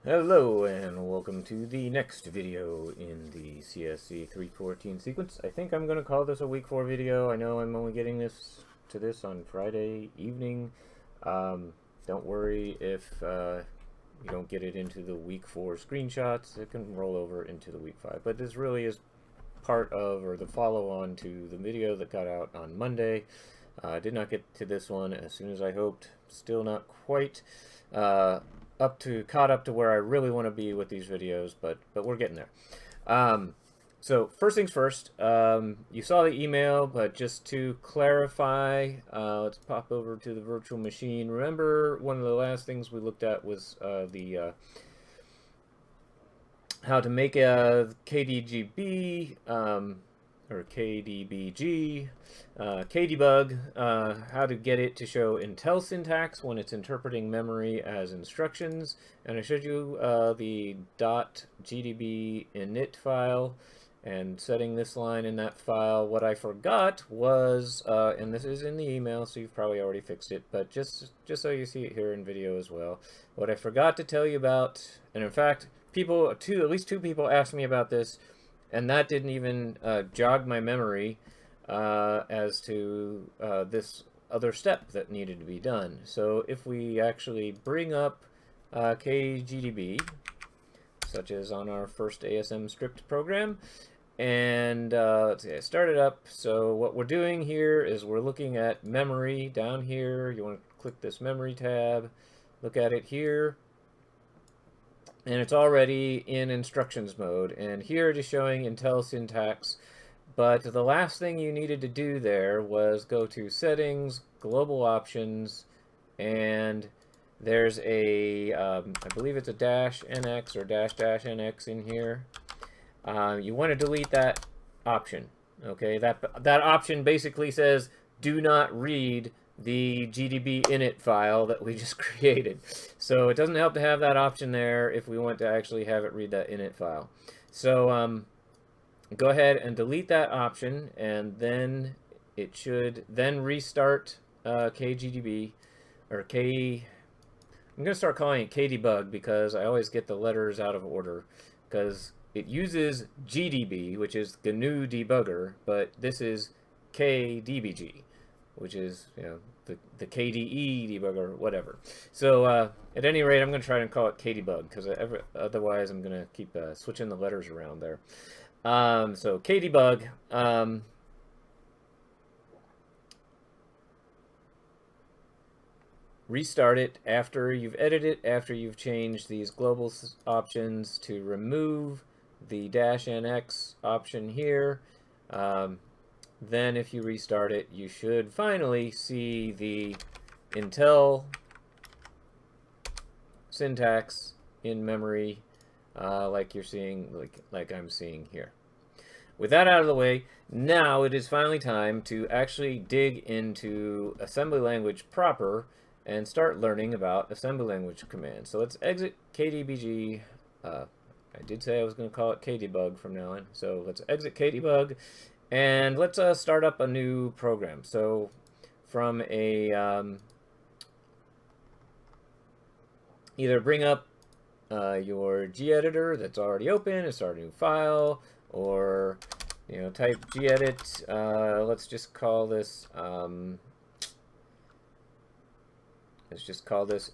Hello and welcome to the next video in the csc314 sequence. I think I'm going to call this a week 4 video. I know I'm only getting this on Friday evening. Don't worry if you don't get it into the week 4 screenshots. It can roll over into the week 5. But this really is part of, or the follow-on to the video that got out on Monday. I did not get to this one as soon as I hoped. Still not quite caught up to where I really want to be with these videos, but we're getting there. So first things first, you saw the email, but just to clarify, let's pop over to the virtual machine. Remember, one of the last things we looked at was how to make a KDGB or KDBG, KDebug, how to get it to show Intel syntax when it's interpreting memory as instructions. And I showed you the .gdb init file and setting this line in that file. What I forgot was, and this is in the email, so you've probably already fixed it, but just so you see it here in video as well, what I forgot to tell you about, and in fact, at least two people asked me about this, and that didn't even jog my memory as to this other step that needed to be done. So if we actually bring up KGDB, such as on our first ASM script program, and let's see, I start it up. So what we're doing here is we're looking at memory down here. You want to click this memory tab, look at it here. And it's already in instructions mode, and here it is showing Intel syntax, but the last thing you needed to do there was go to settings, global options, and there's a I believe it's a -NX or -NX in here. You want to delete that option. Okay, that option basically says do not read the GDB init file that we just created. So it doesn't help to have that option there if we want to actually have it read that init file. So go ahead and delete that option, and then it should then restart KGDB, or I'm going to start calling it KDebug because I always get the letters out of order, because it uses GDB, which is GNU debugger, but this is KDBG, which is, you know, the KDE debugger, whatever. So at any rate, I'm going to try and call it KDebug, because otherwise I'm going to keep switching the letters around there. So KDebug. Restart it after you've edited it, after you've changed these global options to remove the -NX option here. Then if you restart it, you should finally see the Intel syntax in memory, like you're seeing, like I'm seeing here. With that out of the way, now it is finally time to actually dig into assembly language proper and start learning about assembly language commands. So let's exit KDBG. I did say I was going to call it KDebug from now on. So let's exit KDebug. And let's start up a new program. So from a either bring up your gedit that's already open, start a new file, or type gedit. Let's just call this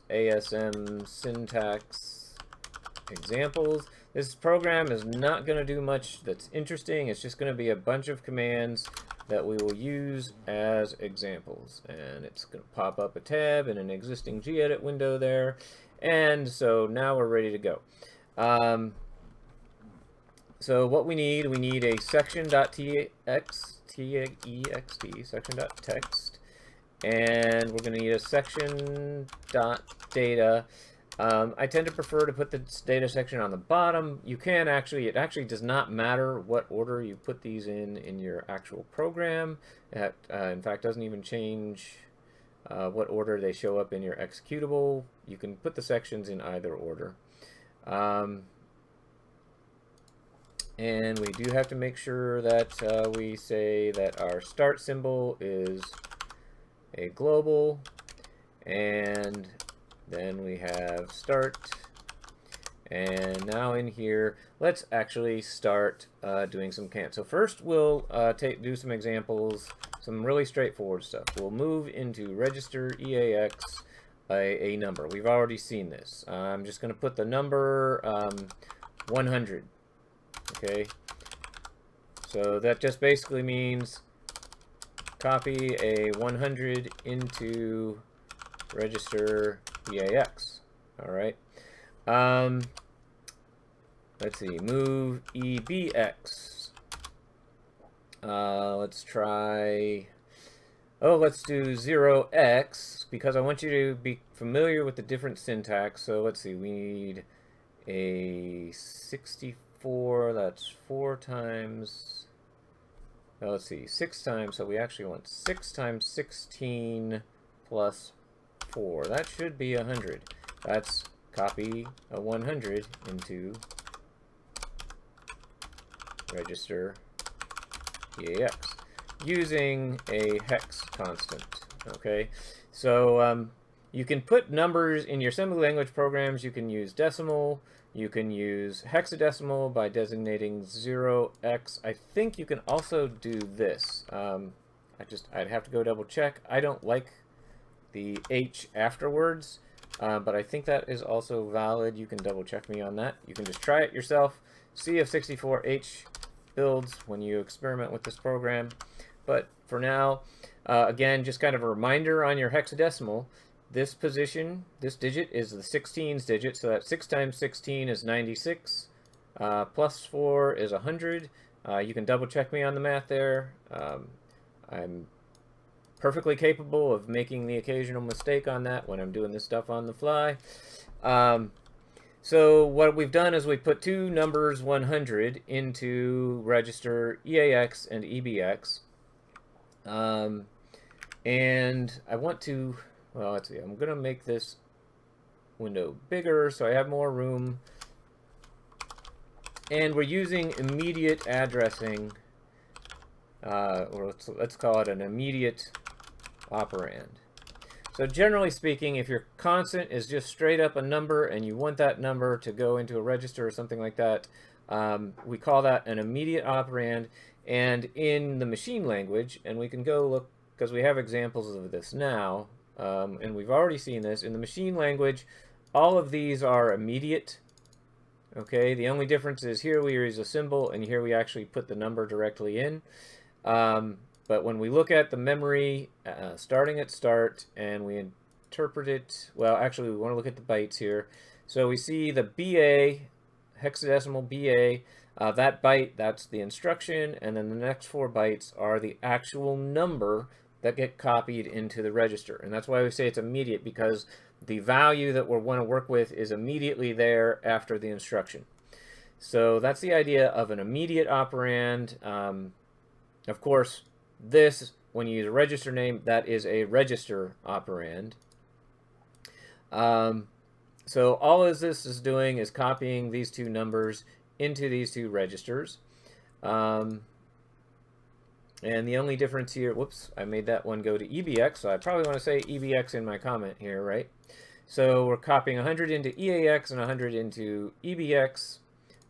ASM syntax examples. This program is not going to do much that's interesting. It's just going to be a bunch of commands that we will use as examples. And it's going to pop up a tab in an existing gedit window there. And so now we're ready to go. So what we need a section.txt, section.text, and we're going to need a section.data. I tend to prefer to put the data section on the bottom. You can actually, it actually does not matter what order you put these in your actual program. That, in fact, doesn't even change what order they show up in your executable. You can put the sections in either order. And we do have to make sure that we say that our start symbol is a global, and then we have start, And now in here, let's actually start doing some cans. So first we'll do some examples, some really straightforward stuff. We'll move into register EAX a number. We've already seen this. I'm just going to put the number 100. Okay. So that just basically means copy a 100 into register EAX. All right. Let's see, move EBX. Let's try, let's do 0x, because I want you to be familiar with the different syntax. So let's see, we need a 64, that's 4 times, let's see, 6 times, so we actually want 6 times 16 plus 4. That should be 100. That's copy a 100 into register EAX using a hex constant. Okay, so you can put numbers in your assembly language programs. You can use decimal, you can use hexadecimal by designating 0x. I think you can also do this. I'd have to go double check. I don't like the H afterwards, but I think that is also valid. You can double check me on that. You can just try it yourself. See if 64H builds when you experiment with this program. But for now, again, just kind of a reminder on your hexadecimal, this position, this digit is the 16's digit, so that 6 times 16 is 96, plus 4 is 100. You can double check me on the math there. I'm perfectly capable of making the occasional mistake on that when I'm doing this stuff on the fly. So what we've done is we put two numbers 100 into register EAX and EBX. And I want to, well, let's see, I'm going to make this window bigger so I have more room. And we're using immediate addressing, or let's call it an immediate operand. So generally speaking, if your constant is just straight up a number and you want that number to go into a register or something like that, we call that an immediate operand. And in the machine language, and we can go look, because we have examples of this now, and we've already seen this, in the machine language, all of these are immediate. Okay, the only difference is here we use a symbol and here we actually put the number directly in. But when we look at the memory, starting at start, and we interpret it, well, actually we want to look at the bytes here. So we see the BA, hexadecimal BA, that byte, that's the instruction, and then the next 4 bytes are the actual number that get copied into the register. And that's why we say it's immediate, because the value that we want to work with is immediately there after the instruction. So that's the idea of an immediate operand. Of course, this, when you use a register name, that is a register operand. So all of this is doing is copying these two numbers into these two registers. And the only difference here, whoops, I made that one go to EBX, so I probably want to say EBX in my comment here, right? So we're copying 100 into EAX and 100 into EBX,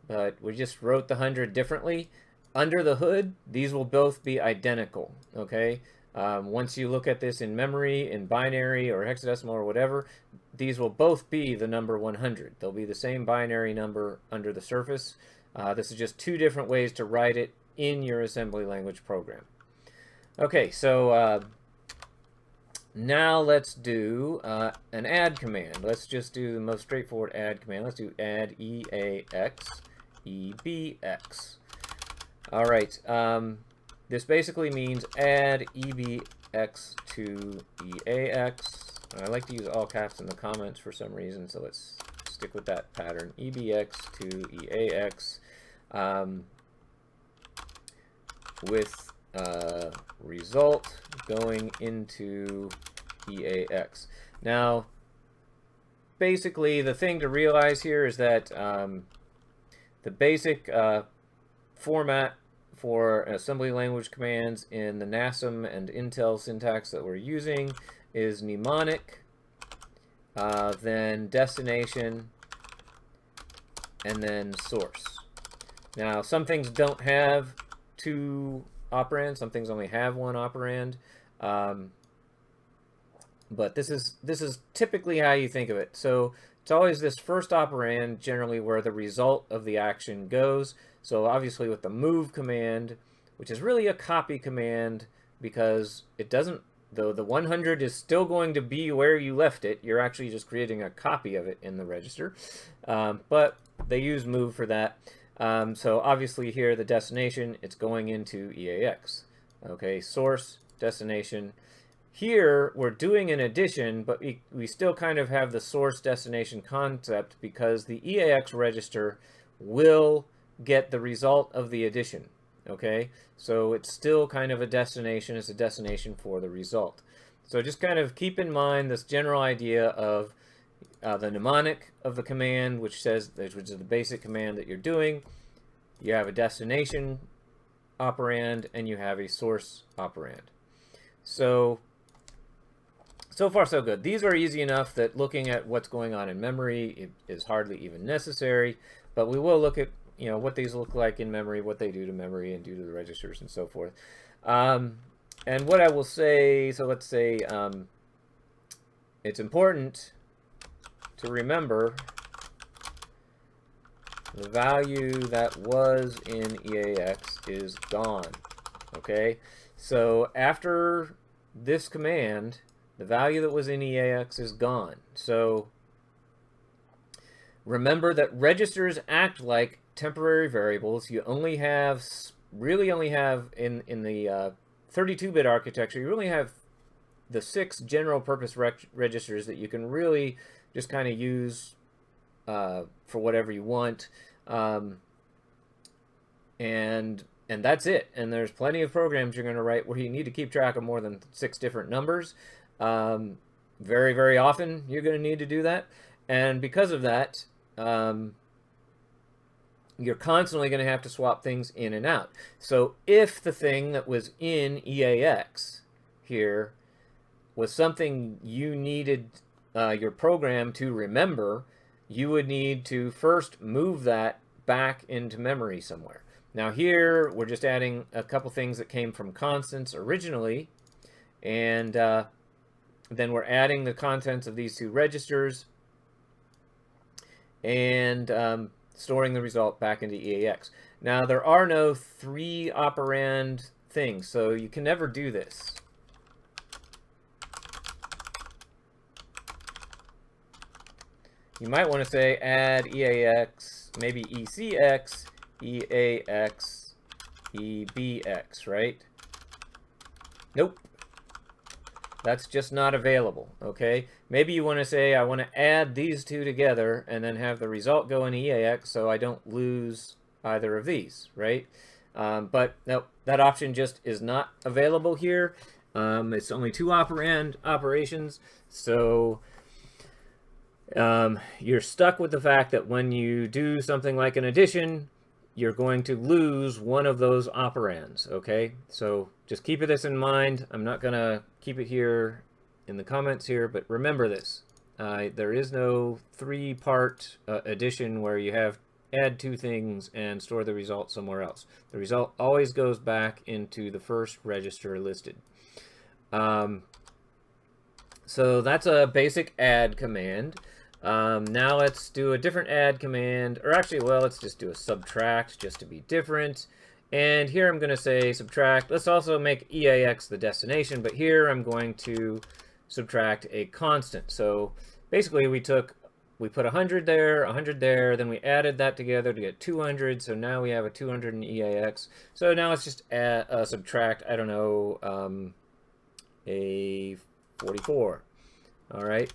but we just wrote the 100 differently. Under the hood, these will both be identical, okay? Once you look at this in memory, in binary or hexadecimal or whatever, these will both be the number 100. They'll be the same binary number under the surface. This is just two different ways to write it in your assembly language program. Okay, so now let's do an add command. Let's just do the most straightforward add command. Let's do add EAX, EBX. All right, this basically means add EBX to EAX. I like to use all caps in the comments for some reason, so let's stick with that pattern. EBX to EAX with result going into EAX. Now, basically, the thing to realize here is that the basic format for assembly language commands in the NASM and Intel syntax that we're using is mnemonic, then destination, and then source. Now, some things don't have 2 operands. Some things only have 1 operand. But this is typically how you think of it. So it's always this first operand, generally where the result of the action goes. So obviously with the move command, which is really a copy command, because it doesn't, though the 100 is still going to be where you left it, you're actually just creating a copy of it in the register. But they use move for that. So obviously here the destination, it's going into EAX. Okay, source, destination. Here we're doing an addition, but we still kind of have the source destination concept because the EAX register will get the result of the addition. Okay, so it's still kind of a destination. It's a destination for the result. So just kind of keep in mind this general idea of the mnemonic of the command, which is the basic command that you're doing. You have a destination operand and you have a source operand. So far so good. These are easy enough that looking at what's going on in memory is hardly even necessary, but we will look at what these look like in memory, what they do to memory and do to the registers and so forth. And what I will say, so let's say it's important to remember the value that was in EAX is gone. Okay, so after this command, the value that was in EAX is gone. So remember that registers act like temporary variables. You really only have in the 32-bit architecture, you really have the 6 general purpose registers that you can really just kind of use for whatever you want. And that's it. And there's plenty of programs you're going to write where you need to keep track of more than 6 different numbers. Very, very often you're going to need to do that. And because of that, you're constantly going to have to swap things in and out. So if the thing that was in EAX here was something you needed your program to remember, you would need to first move that back into memory somewhere. Now here, we're just adding a couple things that came from constants originally, and then we're adding the contents of these 2 registers and storing the result back into EAX. Now, there are no 3 operand things, so you can never do this. You might want to say add EAX, maybe ECX, EAX, EBX, right? Nope. That's just not available, okay? Maybe you want to say, I want to add these 2 together and then have the result go in EAX so I don't lose either of these, right? But no, that option just is not available here. It's only 2 operand operations, so you're stuck with the fact that when you do something like an addition, you're going to lose one of those operands, okay? So just keep this in mind. I'm not going to keep it here in the comments here, but remember this. There is no 3-part addition where you have add 2 things and store the result somewhere else. The result always goes back into the first register listed. So that's a basic add command. Now let's do a different add command, or actually, well, let's just do a subtract just to be different. And here I'm going to say subtract. Let's also make EAX the destination, but here I'm going to subtract a constant. So basically we put 100 there, 100 there, then we added that together to get 200. So now we have a 200 in EAX. So now let's just subtract, I don't know, a 44. All right.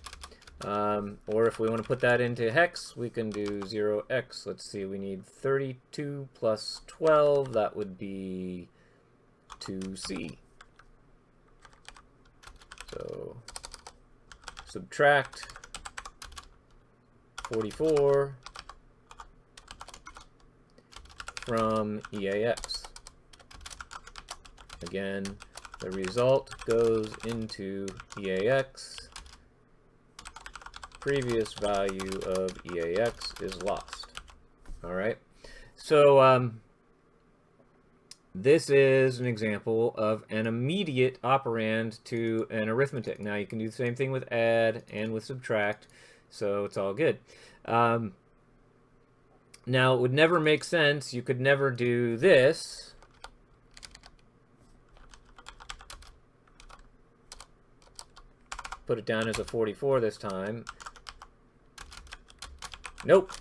Or if we want to put that into hex, we can do 0x. Let's see, we need 32 plus 12. That would be 2c. So subtract 44 from EAX. Again, the result goes into EAX. Previous value of EAX is lost. All right. So this is an example of an immediate operand to an arithmetic. Now you can do the same thing with add and with subtract, so it's all good. Now it would never make sense. You could never do this. Put it down as a 44 this time. Nope.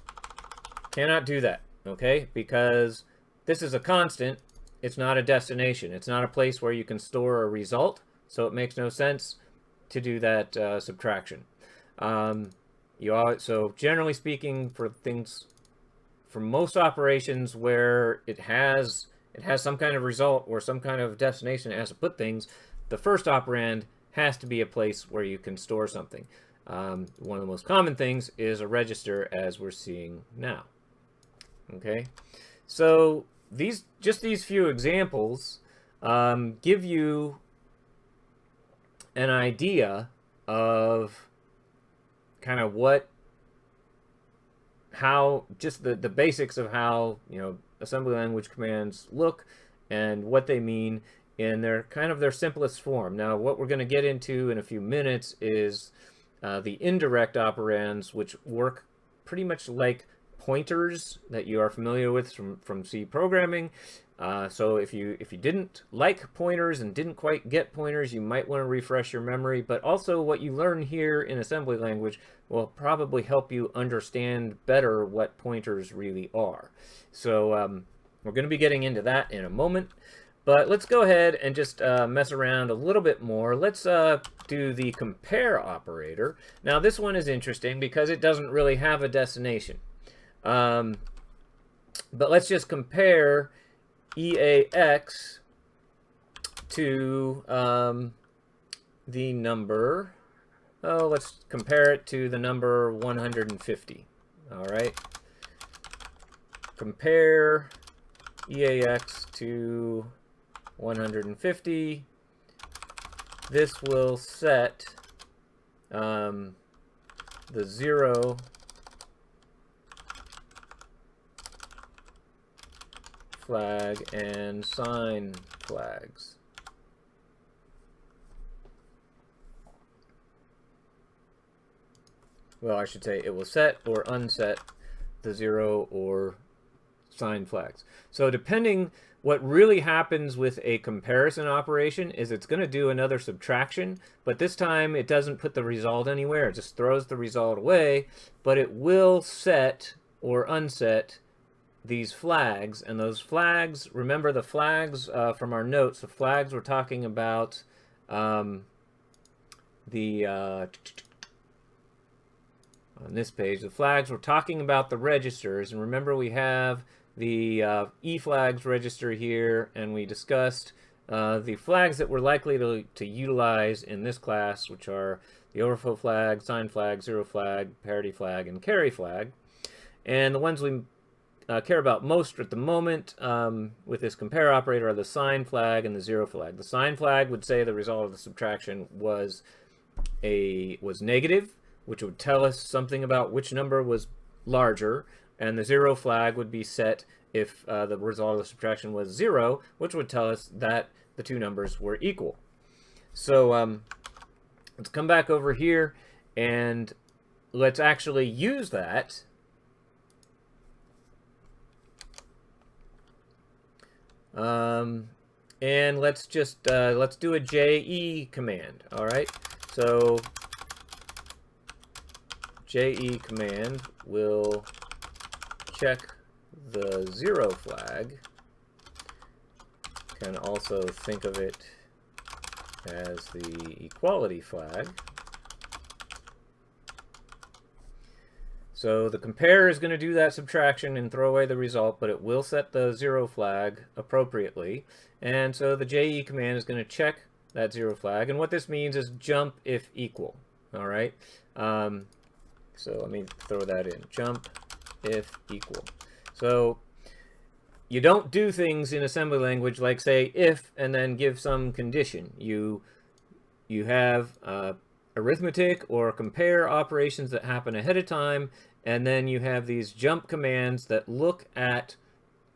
Cannot do that, okay? Because this is a constant. It's not a destination. It's not a place where you can store a result, so it makes no sense to do that subtraction. So generally speaking, for most operations where it has some kind of result or some kind of destination it has to put things, the first operand has to be a place where you can store something. One of the most common things is a register, as we're seeing now. Okay, so these few examples give you an idea of kind of just the basics of how, you know, assembly language commands look and what they mean in their simplest form. Now, what we're going to get into in a few minutes is the indirect operands, which work pretty much like pointers that you are familiar with from C programming. So if you didn't like pointers and didn't quite get pointers, you might want to refresh your memory. But also what you learn here in assembly language will probably help you understand better what pointers really are. So we're going to be getting into that in a moment. But let's go ahead and just mess around a little bit more. Let's do the compare operator. Now this one is interesting because it doesn't really have a destination. But let's just compare EAX to the number. Oh, let's compare it to the number 150. All right. Compare EAX to 150. This will set the 0 flag and sign flags. Well, I should say it will set or unset the 0 or sign flags. So depending, what really happens with a comparison operation is it's going to do another subtraction, but this time it doesn't put the result anywhere. It just throws the result away, but it will set or unset these flags. And those flags, remember the flags from our notes, the flags we're talking about on this page, the flags we're talking about the registers. And remember, we have the E flags register here, and we discussed the flags that we're likely to utilize in this class, which are the overflow flag, sign flag, 0 flag, parity flag, and carry flag. And the ones we care about most at the moment with this compare operator are the sign flag and the 0 flag. The sign flag would say the result of the subtraction was negative, which would tell us something about which number was larger, and the 0 flag would be set if the result of the subtraction was 0, which would tell us that the two numbers were equal. So let's come back over here and let's actually use that. And let's just let's do a JE command. All right, so JE command will check the 0 flag. Can also think of it as the equality flag. So the compare is going to do that subtraction and throw away the result, but it will set the 0 flag appropriately. And so the JE command is going to check that 0 flag. And what this means is jump if equal. All right. So let me throw that in. Jump if equal. So you don't do things in assembly language like say if and then give some condition. You have arithmetic or compare operations that happen ahead of time, and then you have these jump commands that look at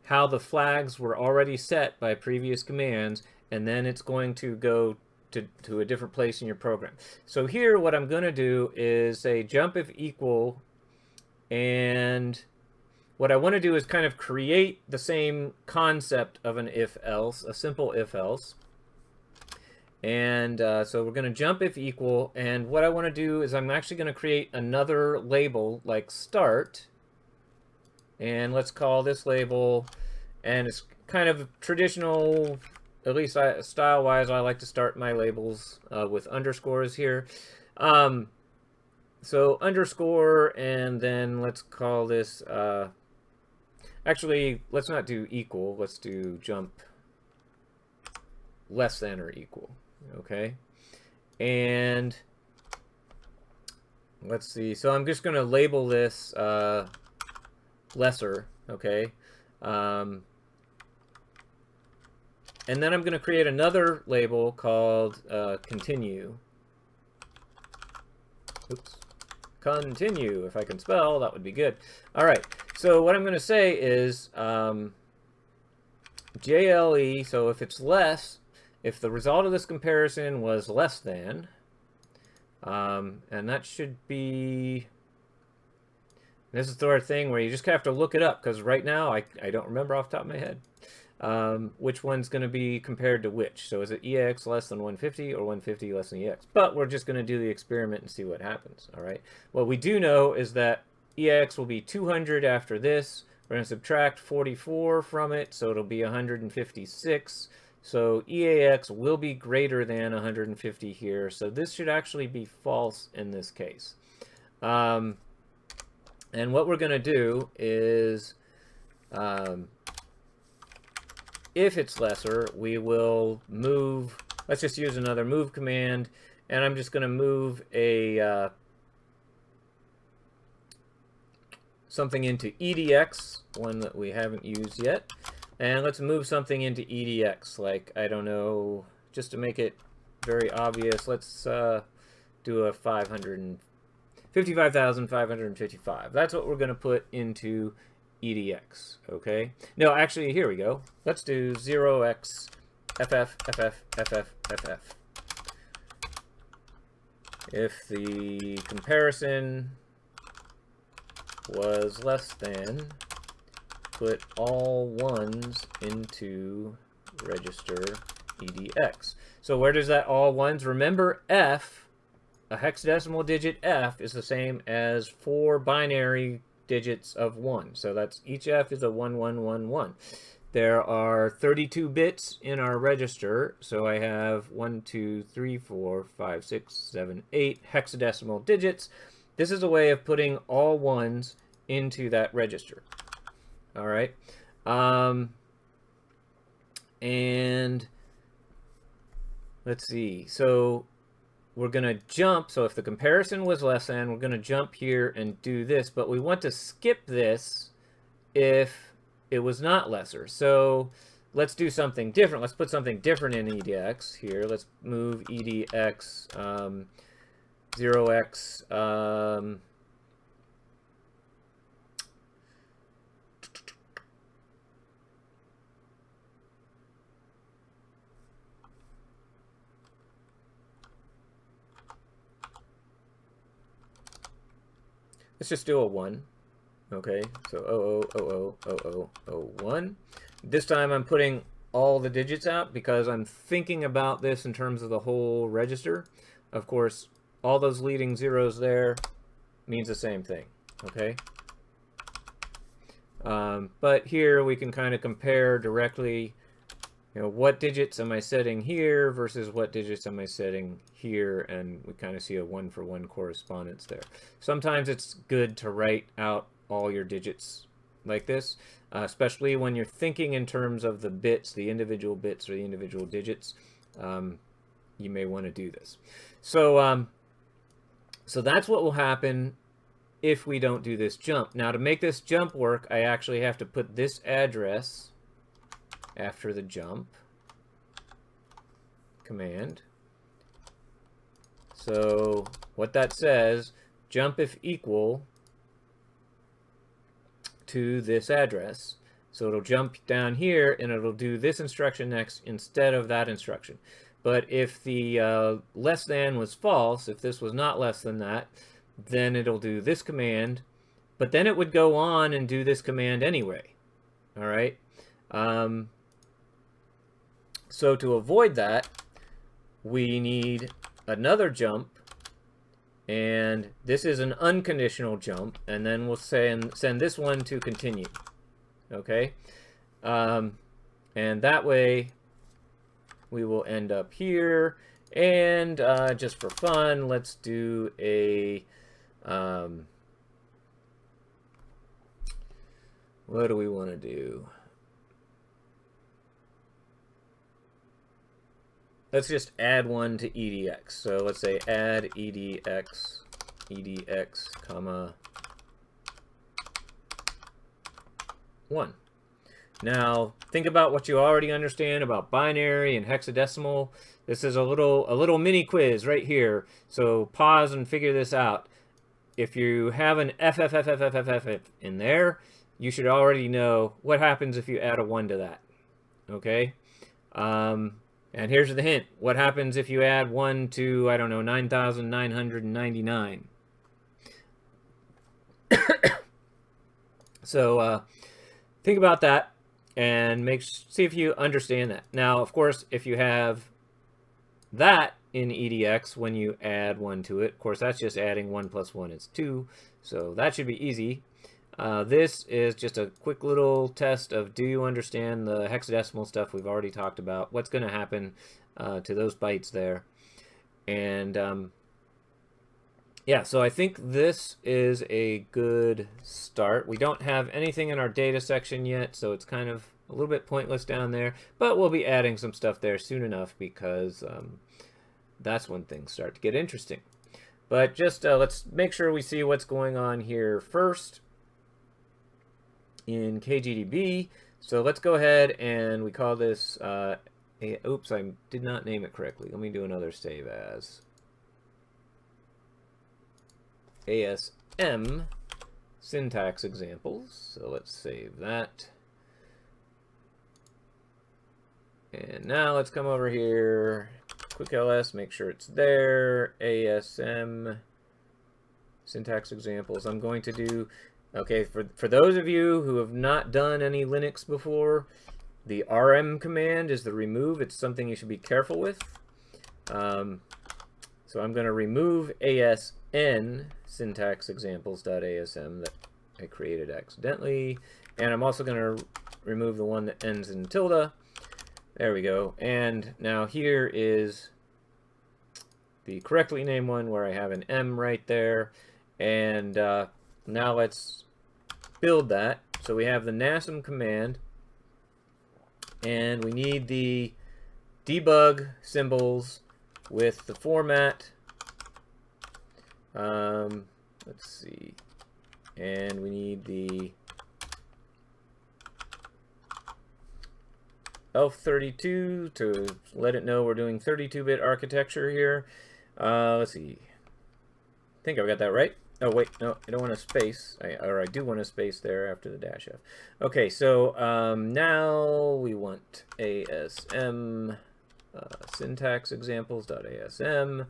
how the flags were already set by previous commands, and then it's going to go to a different place in your program. So here what I'm going to do is say jump if equal, and what I want to do is kind of create the same concept of an if-else, a simple if-else. And so we're going to jump if equal, and what I want to do is I'm actually going to create another label like start, and let's call this label, and it's kind of traditional, at least style-wise, I like to start my labels with underscores here. So underscore, and then let's call this, actually, let's not do equal, let's do jump less than or equal, okay? And let's see, so I'm just going to label this lesser, okay? And then I'm going to create another label called continue. Oops. Continue. If I can spell, that would be good. All right. So what I'm going to say is JLE, so if it's less, if the result of this comparison was less than, and that should be, this is the sort of thing where you just have to look it up, because right now I don't remember off the top of my head which one's going to be compared to which. So is it EAX less than 150 or 150 less than EAX? But we're just going to do the experiment and see what happens. All right. What we do know is that EAX will be 200 after this. We're going to subtract 44 from it, so it'll be 156. So EAX will be greater than 150 here. So this should actually be false in this case. And what we're going to do is, if it's lesser, we will move, let's just use another move command, and I'm just going to move a something into EDX, one that we haven't used yet, and let's move something into EDX, like, I don't know, just to make it very obvious, let's do a 55,555. That's what we're going to put into EDX, okay? No, actually, here we go. Let's do 0x FF. If the comparison was less than, put all ones into register EDX. So where does that all ones? Remember, F, a hexadecimal digit F, is the same as 4 binary digits of 1. So that's, each F is a 1111. There are 32 bits in our register, so I have 1, 2, 3, 4, 5, 6, 7, 8 hexadecimal digits. This is a way of putting all ones into that register. All right. And let's see. So we're going to jump. So if the comparison was less than, we're going to jump here and do this. But we want to skip this if it was not lesser. So let's do something different. Let's put something different in EDX here. Let's move EDX 0x. Let's just do a 1. Okay, so 00000001. This time I'm putting all the digits out because I'm thinking about this in terms of the whole register. Of course, all those leading zeros there means the same thing, okay? But here we can kind of compare directly, you know, what digits am I setting here versus what digits am I setting here, and we kind of see a one-for-one correspondence there. Sometimes it's good to write out all your digits like this, especially when you're thinking in terms of the bits, the individual bits or the individual digits. You may want to do this. So, so that's what will happen if we don't do this jump. Now, to make this jump work, I actually have to put this address after the jump command. So what that says, jump if equal, to this address. So it'll jump down here and it'll do this instruction next instead of that instruction. But if the less than was false, if this was not less than that, then it'll do this command, but then it would go on and do this command anyway. All right. So to avoid that, we need another jump, and this is an unconditional jump, and then we'll send this one to continue. Okay. And that way we will end up here, and just for fun, let's do a what do we want to do? Let's just add one to edx. So let's say add edx, comma 1. Now, think about what you already understand about binary and hexadecimal. This is a little mini quiz right here. So pause and figure this out. If you have an FFFFFFF in there, you should already know what happens if you add a 1 to that. Okay? And here's the hint. What happens if you add 1 to, I don't know, 9,999? So think about that and see if you understand that. Now, of course, if you have that in edx, when you add 1 to it, of course, that's just adding 1 plus 1 is 2. So that should be easy. This is just a quick little test of, do you understand the hexadecimal stuff we've already talked about? What's going to happen to those bytes there? And yeah, so I think this is a good start. We don't have anything in our data section yet, so it's kind of a little bit pointless down there, but we'll be adding some stuff there soon enough, because that's when things start to get interesting. But just let's make sure we see what's going on here first in KGDB. So let's go ahead and we call this, oops, I did not name it correctly. Let me do another save as. ASM syntax examples. So let's save that. And now let's come over here, quick ls, make sure it's there. ASM syntax examples. I'm going to do, okay, for those of you who have not done any Linux before, the rm command is the remove. It's something you should be careful with. So I'm going to remove asn syntax examples.asm that I created accidentally. And I'm also going to remove the one that ends in tilde. There we go. And now here is the correctly named one where I have an M right there. And now let's build that. So we have the nasm command, and we need the debug symbols with the format. Let's see. And we need the ELF32 to let it know we're doing 32-bit architecture here. Let's see. I think I've got that right. Oh, wait, no, I don't want a space. I do want a space there after the dash F. Okay, so now we want ASM syntax examples.asm.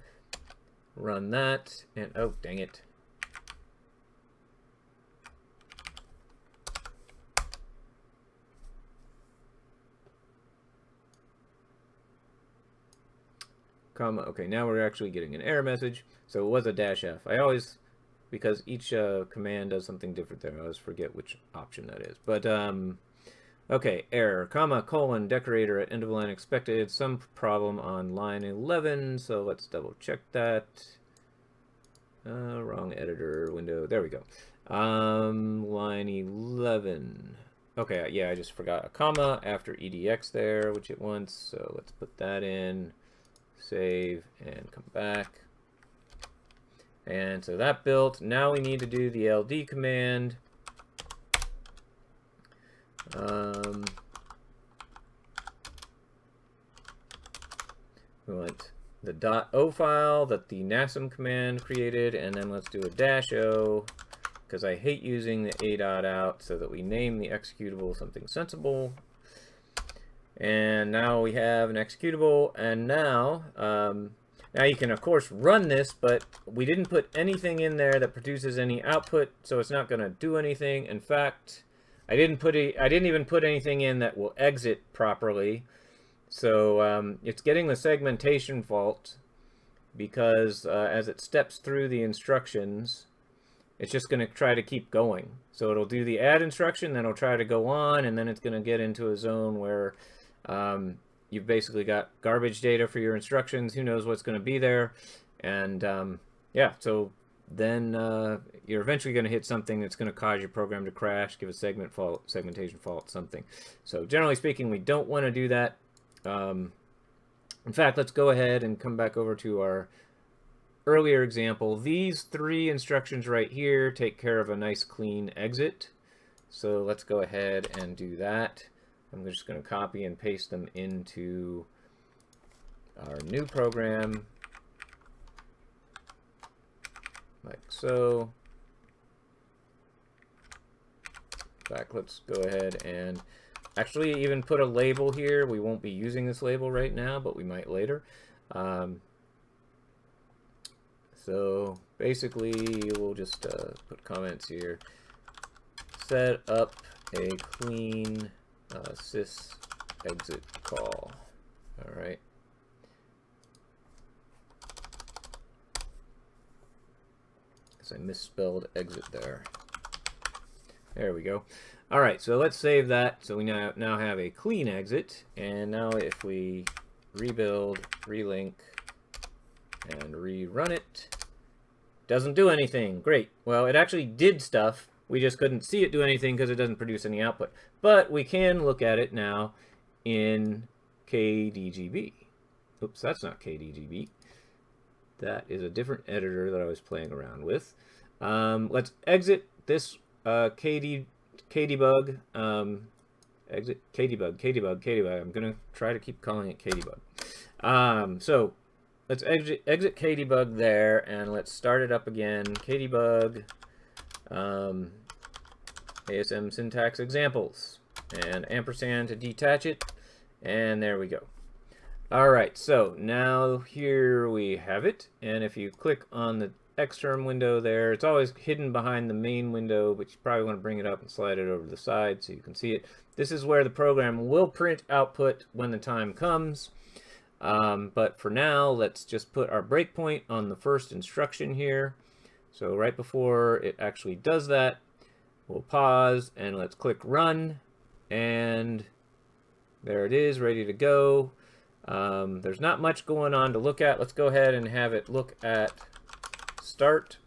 Run that, and oh, dang it. Comma, okay, now we're actually getting an error message. So it was a dash F. I always, because each command does something different there, I always forget which option that is. But, okay, error, comma, colon, decorator at end of line expected, some problem on line 11, so let's double check that. Wrong editor window, there we go. Line 11. Okay, yeah, I just forgot a comma after edx there, which it wants, so let's put that in. Save and come back. And so that built. Now we need to do the ld command. We want the .o file that the nasm command created, and then let's do a -o because I hate using the a dot out, so that we name the executable something sensible. And now we have an executable, and now now you can of course run this, but we didn't put anything in there that produces any output, so it's not going to do anything. In fact, I didn't even put anything in that will exit properly. So it's getting the segmentation fault because as it steps through the instructions, it's just going to try to keep going. So it'll do the add instruction, then it'll try to go on, and then it's going to get into a zone where you've basically got garbage data for your instructions. Who knows what's going to be there? And yeah, so then you're eventually going to hit something that's going to cause your program to crash, give a segmentation fault, something. So generally speaking, we don't want to do that. In fact, let's go ahead and come back over to our earlier example. These three instructions right here take care of a nice clean exit. So let's go ahead and do that. I'm just going to copy and paste them into our new program, like so. In fact, let's go ahead and actually even put a label here. We won't be using this label right now, but we might later. So basically, we'll just put comments here. Set up a clean sys exit call. All right. Because I misspelled exit there. There we go. All right, so let's save that. So we now have a clean exit. And now if we rebuild, relink, and rerun it, doesn't do anything. Great. Well, it actually did stuff. We just couldn't see it do anything because it doesn't produce any output. But we can look at it now in KDGB. Oops, that's not KDGB. That is a different editor that I was playing around with. Let's exit this KDebug. Exit KDebug. I'm going to try to keep calling it KDebug. So let's exit KDebug there, and let's start it up again. KDebug. ASM syntax examples, and ampersand to detach it, and there we go. All right, so now here we have it, and if you click on the Xterm window there, it's always hidden behind the main window, but you probably want to bring it up and slide it over to the side so you can see it. This is where the program will print output when the time comes, but for now, let's just put our breakpoint on the first instruction here. So right before it actually does that, we'll pause and let's click run, and there it is, ready to go. There's not much going on to look at. Let's go ahead and have it look at start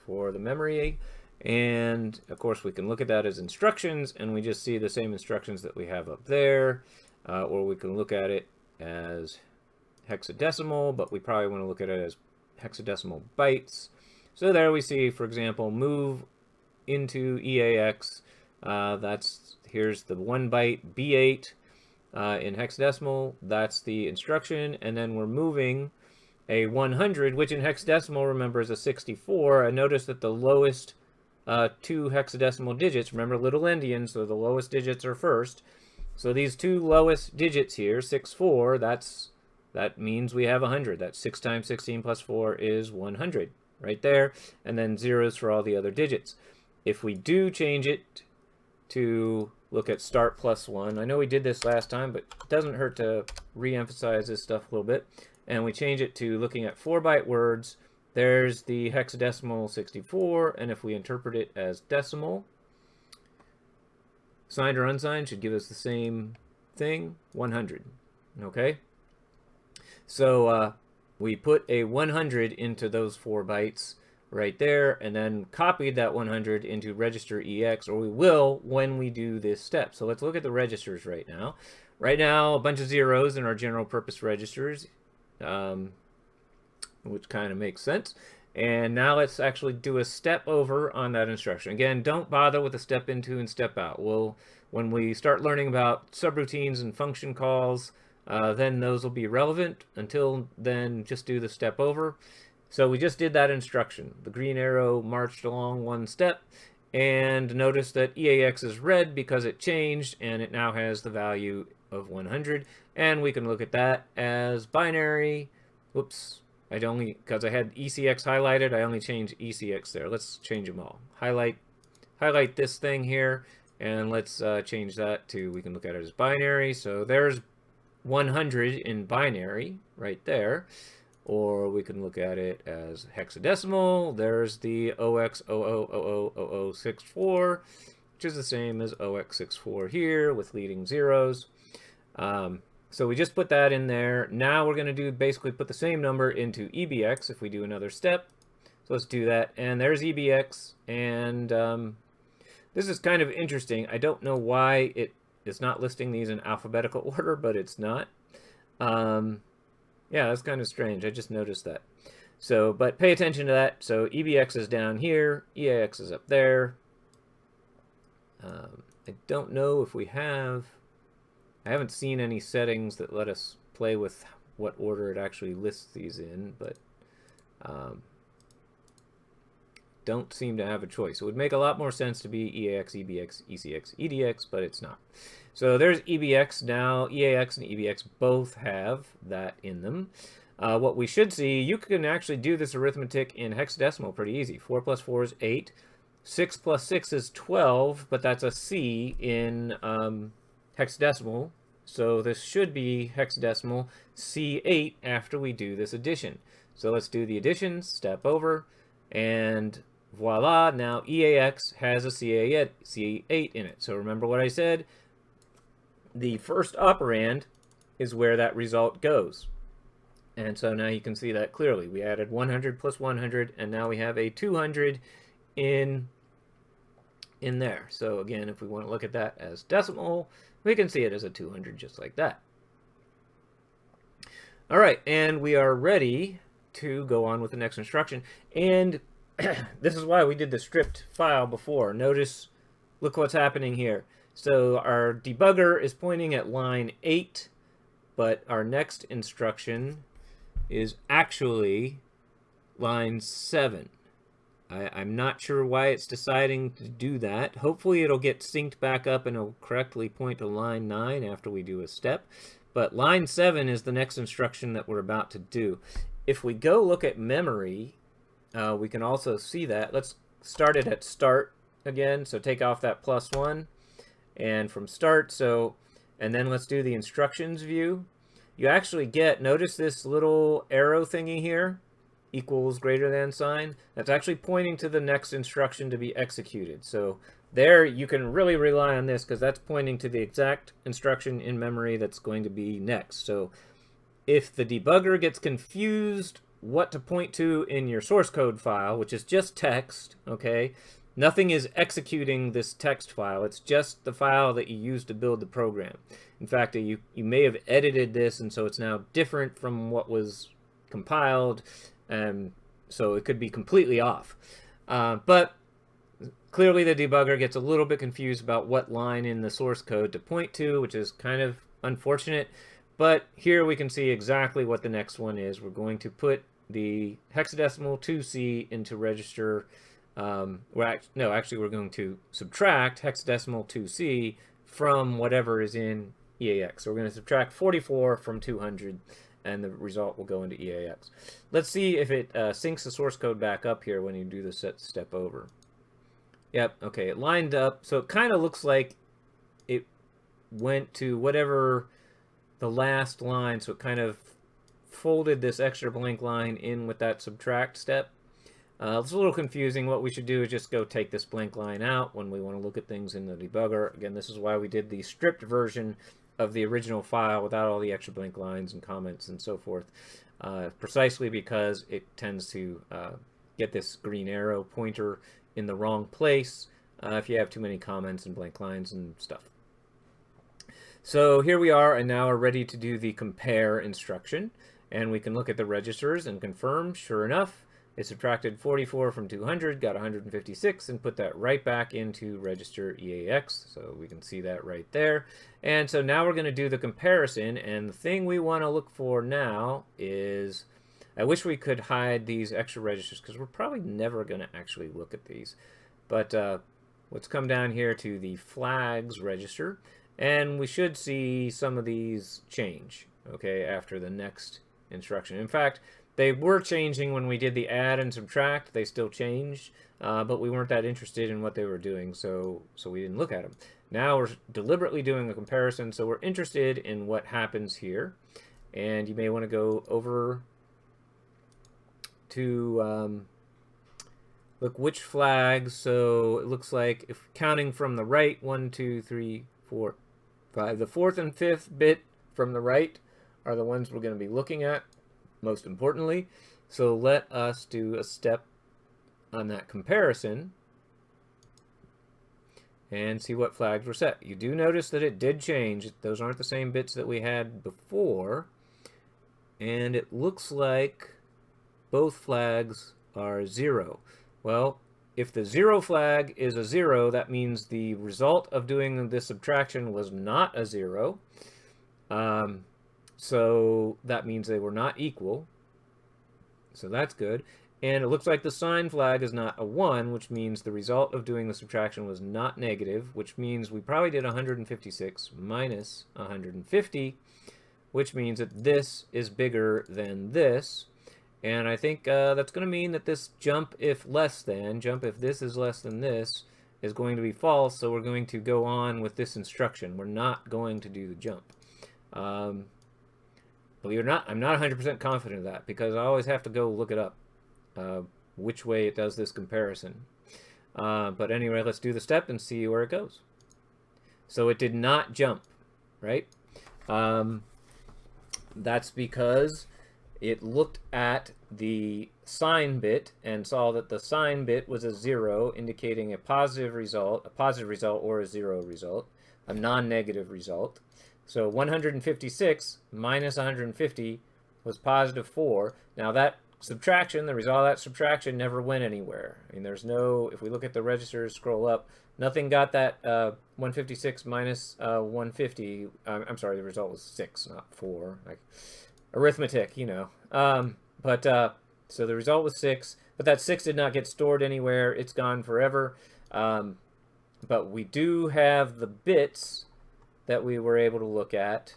for the memory, and of course we can look at that as instructions, and we just see the same instructions that we have up there, or we can look at it as hexadecimal, but we probably want to look at it as hexadecimal bytes. So there we see, for example, move into EAX. Here's the 1 byte B8 in hexadecimal. That's the instruction, and then we're moving a 100, which in hexadecimal, remember, is a 64. And notice that the lowest 2 hexadecimal digits, remember, little endian, so the lowest digits are first. So these 2 lowest digits here, 64, that means we have 100. That's 6 times 16 plus 4 is 100. Right there, and then zeros for all the other digits. If we do change it to look at start plus 1, I know we did this last time, but it doesn't hurt to re-emphasize this stuff a little bit, and we change it to looking at 4-byte words, there's the hexadecimal 64, and if we interpret it as decimal, signed or unsigned should give us the same thing, 100, okay? So, we put a 100 into those 4 bytes right there, and then copied that 100 into register EX, or we will when we do this step. So let's look at the registers right now. Right now, a bunch of zeros in our general purpose registers, which kind of makes sense. And now let's actually do a step over on that instruction. Again, don't bother with the step into and step out. When we start learning about subroutines and function calls, then those will be relevant. Until then, just do the step over. So we just did that instruction. The green arrow marched along one step, and notice that EAX is red because it changed, and it now has the value of 100. And we can look at that as binary. Whoops, because I had ECX highlighted, I only changed ECX there. Let's change them all. Highlight this thing here, and let's change that to, we can look at it as binary. So there's 100 in binary right there. Or we can look at it as hexadecimal. There's the 0x00000064, which is the same as 0x64 here with leading zeros. So we just put that in there. Now we're going to basically put the same number into EBX if we do another step. So let's do that. And there's EBX. And this is kind of interesting. I don't know why it's not listing these in alphabetical order, but it's not. Yeah, that's kind of strange. I just noticed that. So, but pay attention to that. So EBX is down here. EAX is up there. I don't know if we have... I haven't seen any settings that let us play with what order it actually lists these in, but don't seem to have a choice. It would make a lot more sense to be EAX, EBX, ECX, EDX, but it's not. So there's EBX now. EAX and EBX both have that in them. What we should see, you can actually do this arithmetic in hexadecimal pretty easy. 4 plus 4 is 8. 6 plus 6 is 12, but that's a C in hexadecimal. So this should be hexadecimal C8 after we do this addition. So let's do the addition, step over, and voila, now EAX has a C8 in it. So remember what I said? The first operand is where that result goes. And so now you can see that clearly. We added 100 plus 100, and now we have a 200 in there. So again, if we want to look at that as decimal, we can see it as a 200 just like that. All right, and we are ready to go on with the next instruction. And this is why we did the stripped file before. Notice, look what's happening here. So our debugger is pointing at line 8, but our next instruction is actually line 7. I'm not sure why it's deciding to do that. Hopefully it'll get synced back up and it'll correctly point to line 9 after we do a step. But line 7 is the next instruction that we're about to do. If we go look at memory, we can also see that. Let's start it at start again. So take off that +1 and from start. And then let's do the instructions view. You actually get, notice this little arrow thingy here, equals greater than sign. That's actually pointing to the next instruction to be executed. So there you can really rely on this because that's pointing to the exact instruction in memory that's going to be next. So if the debugger gets confused what to point to in your source code file, which is just text, okay, nothing is executing this text file. It's just the file that you use to build the program. In fact, you may have edited this, and so it's now different from what was compiled, so it could be completely off. But clearly the debugger gets a little bit confused about what line in the source code to point to, which is kind of unfortunate. But here we can see exactly what the next one is. We're going to put the hexadecimal 2C into register. Actually we're going to subtract hexadecimal 2C from whatever is in EAX. So we're going to subtract 44 from 200, and the result will go into EAX. Let's see if it syncs the source code back up here when you do the step over. Yep, okay, it lined up. So it kind of looks like it went to whatever the last line, so it kind of folded this extra blank line in with that subtract step. It's a little confusing. What we should do is just go take this blank line out when we want to look at things in the debugger. Again, this is why we did the stripped version of the original file without all the extra blank lines and comments and so forth, precisely because it tends to get this green arrow pointer in the wrong place if you have too many comments and blank lines and stuff. So here we are, and now we're ready to do the compare instruction, and we can look at the registers and confirm. Sure enough, it subtracted 44 from 200, got 156, and put that right back into register EAX. So we can see that right there. And so now we're going to do the comparison, and the thing we want to look for now is I wish we could hide these extra registers because we're probably never going to actually look at these. But let's come down here to the flags register, and we should see some of these change, okay, after the next instruction. In fact, they were changing when we did the add and subtract. They still changed, but we weren't that interested in what they were doing, so we didn't look at them. Now we're deliberately doing a comparison, so we're interested in what happens here. And you may want to go over to look which flags. So it looks like, if counting from the right, 1, 2, 3, 4, 5. The 4th and 5th bit from the right are the ones we're going to be looking at, most importantly. So let us do a step on that comparison and see what flags were set. You do notice that it did change. Those aren't the same bits that we had before. And it looks like both flags are 0. Well, if the 0 flag is a 0, that means the result of doing this subtraction was not a 0. So that means they were not equal. So that's good. And it looks like the sign flag is not a 1, which means the result of doing the subtraction was not negative, which means we probably did 156 minus 150, which means that this is bigger than this. And I think that's going to mean that this jump if this is less than this, is going to be false, so we're going to go on with this instruction. We're not going to do the jump. Believe it or not, I'm not 100% confident of that, because I always have to go look it up. Which way it does this comparison. But anyway, let's do the step and see where it goes. So it did not jump, right? That's because it looked at the sign bit and saw that the sign bit was a 0, indicating a positive result or a 0 result, a non-negative result. So 156 minus 150 was positive 4. Now that subtraction, the result of that subtraction never went anywhere. I mean, there's no, if we look at the registers, scroll up, nothing got that 156 minus 150. I'm sorry, the result was 6, not 4. Like, arithmetic, you know. So the result was 6, but that 6 did not get stored anywhere. It's gone forever. But we do have the bits that we were able to look at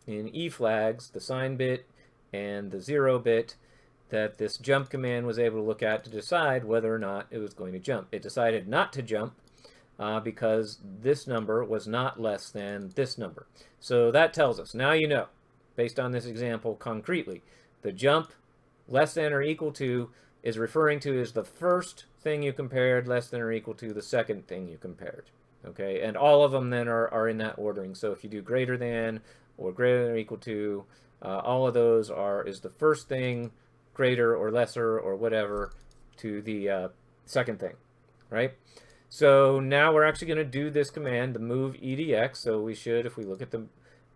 in E flags, the sign bit and the 0 bit, that this jump command was able to look at to decide whether or not it was going to jump. It decided not to jump because this number was not less than this number. So that tells us, now you know, based on this example concretely, the jump less than or equal to is referring to is the first thing you compared less than or equal to the second thing you compared. Okay, and all of them then are in that ordering. So if you do greater than or greater than or equal to, all of those is the first thing, greater or lesser or whatever, to the second thing, right? So now we're actually going to do this command, the MovAddSubCmpJleJmp. So we should, if we look at the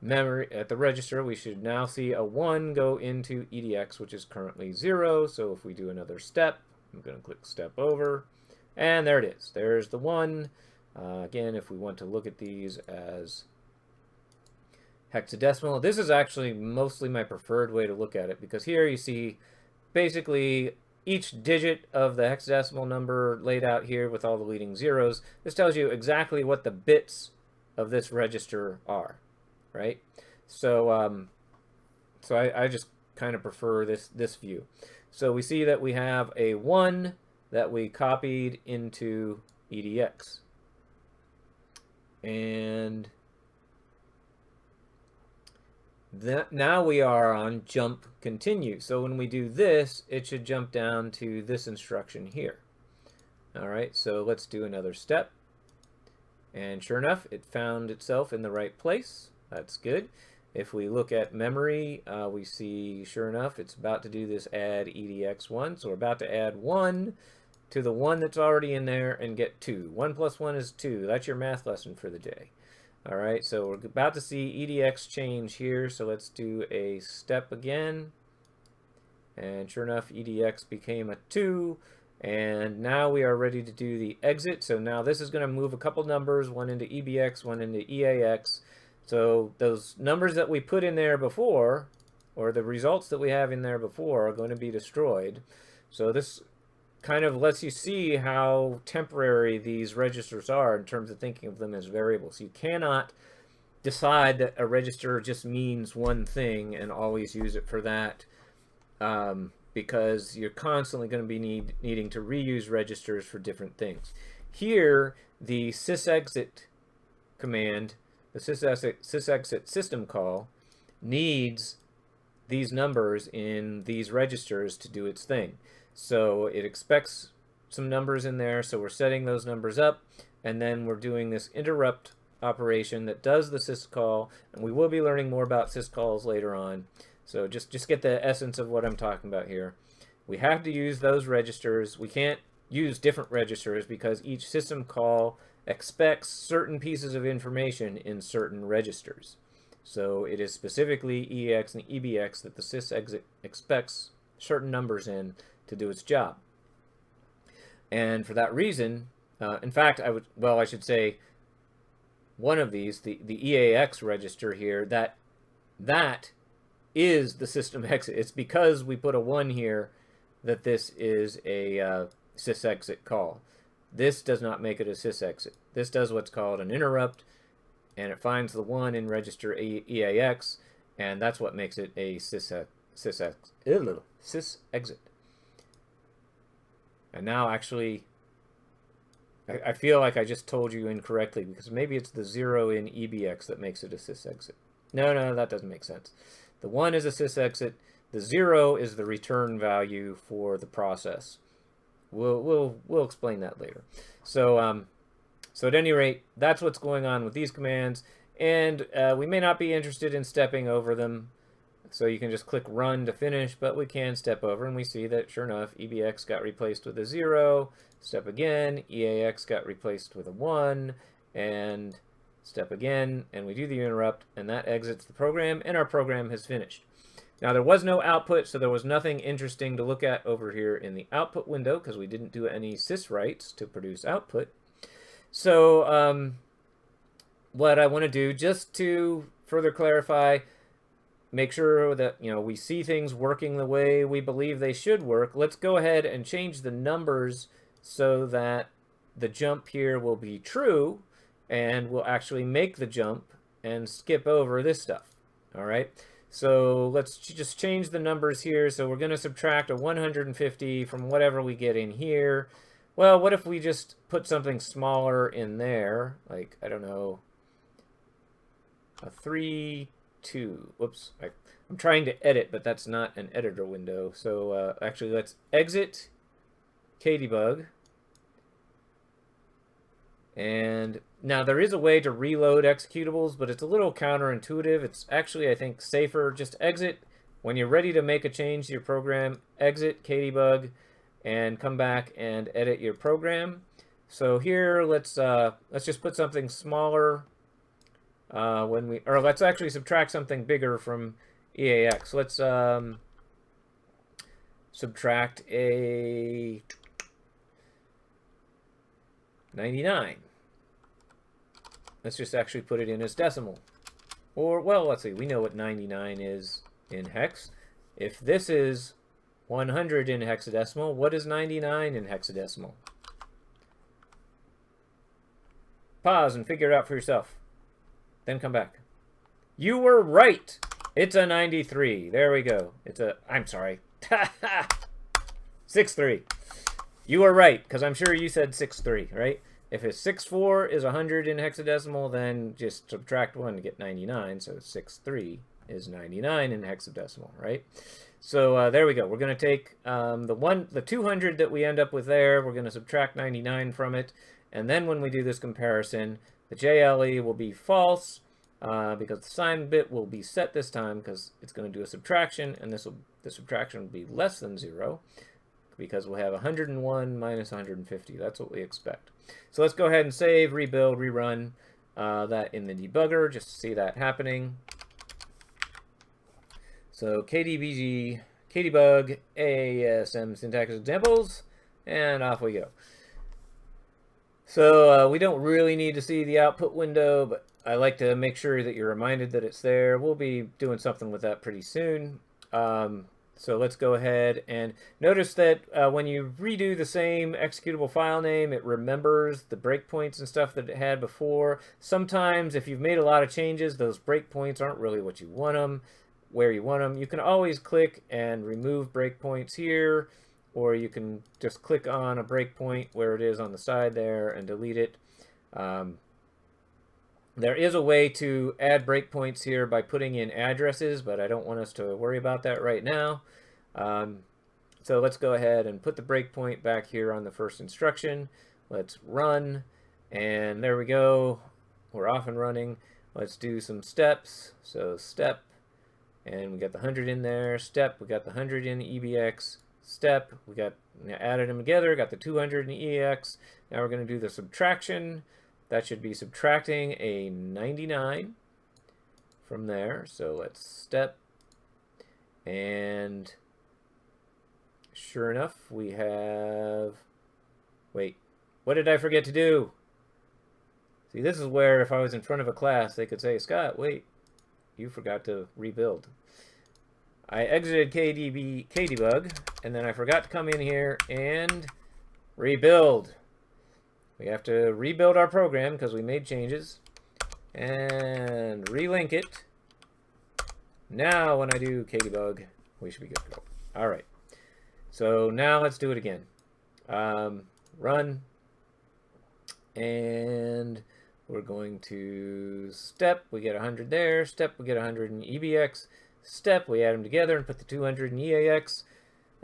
memory at the register, we should now see a 1 go into EDX, which is currently 0. So if we do another step, I'm going to click step over, and there it is. There's the 1. Again, if we want to look at these as hexadecimal, this is actually mostly my preferred way to look at it, because here you see basically each digit of the hexadecimal number laid out here with all the leading zeros. This tells you exactly what the bits of this register are, right? So I just kind of prefer this view. So we see that we have a 1 that we copied into EDX. And now we are on jump continue. So when we do this, it should jump down to this instruction here. All right, so let's do another step. And sure enough, it found itself in the right place. That's good. If we look at memory, we see, sure enough, it's about to do this add EDX1. So we're about to add 1 to the 1 that's already in there and get 2. 1 plus 1 is 2. That's your math lesson for the day. All right, so we're about to see EDX change here. So let's do a step again. And sure enough, EDX became a 2. And now we are ready to do the exit. So now this is going to move a couple numbers, one into EBX, one into EAX. So those numbers that we put in there before, or the results that we have in there before are going to be destroyed. So this kind of lets you see how temporary these registers are in terms of thinking of them as variables. You cannot decide that a register just means one thing and always use it for that, because you're constantly going to be needing to reuse registers for different things. Here, the sysexit command, the sysexit system call, needs these numbers in these registers to do its thing. So it expects some numbers in there, so we're setting those numbers up, and then we're doing this interrupt operation that does the syscall, and we will be learning more about syscalls later on. So just get the essence of what I'm talking about here. We have to use those registers. We can't use different registers because each system call expects certain pieces of information in certain registers. So it is specifically EAX and EBX that the sysexit expects certain numbers in to do its job. And for that reason, in fact, I should say one of these, the EAX register here, that is the system exit. It's because we put a 1 here that this is a sysexit call. This does not make it a sysexit. This does what's called an interrupt, and it finds the 1 in register EAX, and that's what makes it a sysexit. And now, actually, I feel like I just told you incorrectly, because maybe it's the 0 in EBX that makes it a sysexit. No, that doesn't make sense. The 1 is a sysexit. The 0 is the return value for the process. We'll explain that later. So so at any rate, that's what's going on with these commands, and we may not be interested in stepping over them. So you can just click run to finish, but we can step over, and we see that sure enough, EBX got replaced with a 0, step again, EAX got replaced with a 1, and step again, and we do the interrupt, and that exits the program, and our program has finished. Now there was no output, so there was nothing interesting to look at over here in the output window, because we didn't do any syswrites to produce output. So what I want to do, just to further clarify, make sure that we see things working the way we believe they should work. Let's go ahead and change the numbers so that the jump here will be true, and we'll actually make the jump and skip over this stuff. All right, so let's just change the numbers here. So we're going to subtract a 150 from whatever we get in here. Well, what if we just put something smaller in there, like, I don't know, a 3, 2. Whoops, I'm trying to edit, but that's not an editor window. So actually, let's exit KDebug. And now there is a way to reload executables, but it's a little counterintuitive. It's actually, I think, safer. Just exit when you're ready to make a change to your program. Exit KDebug and come back and edit your program. So here, let's just put something smaller. Let's actually subtract something bigger from EAX. Let's subtract a 99. Let's just actually put it in as decimal. Or, well, let's see, we know what 99 is in hex. If this is 100 in hexadecimal, what is 99 in hexadecimal? Pause and figure it out for yourself. Then come back. You were right. It's a 93. There we go. I'm sorry. 63. You were right, because I'm sure you said 63, right? If it's 64 is 100 in hexadecimal, then just subtract 1 to get 99. So 63 is 99 in hexadecimal, right? So there we go. We're going to take the 200 that we end up with there. We're going to subtract 99 from it. And then when we do this comparison, the JLE will be false because the sign bit will be set this time because it's going to do a subtraction, and the subtraction will be less than 0 because we'll have 101 minus 150. That's what we expect. So let's go ahead and save, rebuild, rerun that in the debugger just to see that happening. So KDBG, KDebug, ASM syntax examples, and off we go. So we don't really need to see the output window, but I like to make sure that you're reminded that it's there. We'll be doing something with that pretty soon. So let's go ahead and notice that when you redo the same executable file name, it remembers the breakpoints and stuff that it had before. Sometimes if you've made a lot of changes, those breakpoints aren't really what you want them, where you want them. You can always click and remove breakpoints here, or you can just click on a breakpoint where it is on the side there and delete it. There is a way to add breakpoints here by putting in addresses, but I don't want us to worry about that right now. So let's go ahead and put the breakpoint back here on the first instruction. Let's run, and there we go. We're off and running. Let's do some steps. So step, and we got the 100 in there. Step, we got the 100 in EBX. Step, we got added them together, got the 200 in EAX. Now we're going to do the subtraction. That should be subtracting a 99 from there. So let's step, and sure enough, we have, wait, what did I forget to do? See, this is where if I was in front of a class, they could say, Scott, wait, you forgot to rebuild. I exited KDebug, and then I forgot to come in here and rebuild. We have to rebuild our program because we made changes, and relink it. Now when I do KDebug, we should be good to go. All right. So now let's do it again. Run, and we're going to step. We get 100 there. Step, we get 100 in EBX. Step, we add them together and put the 200 in EAX.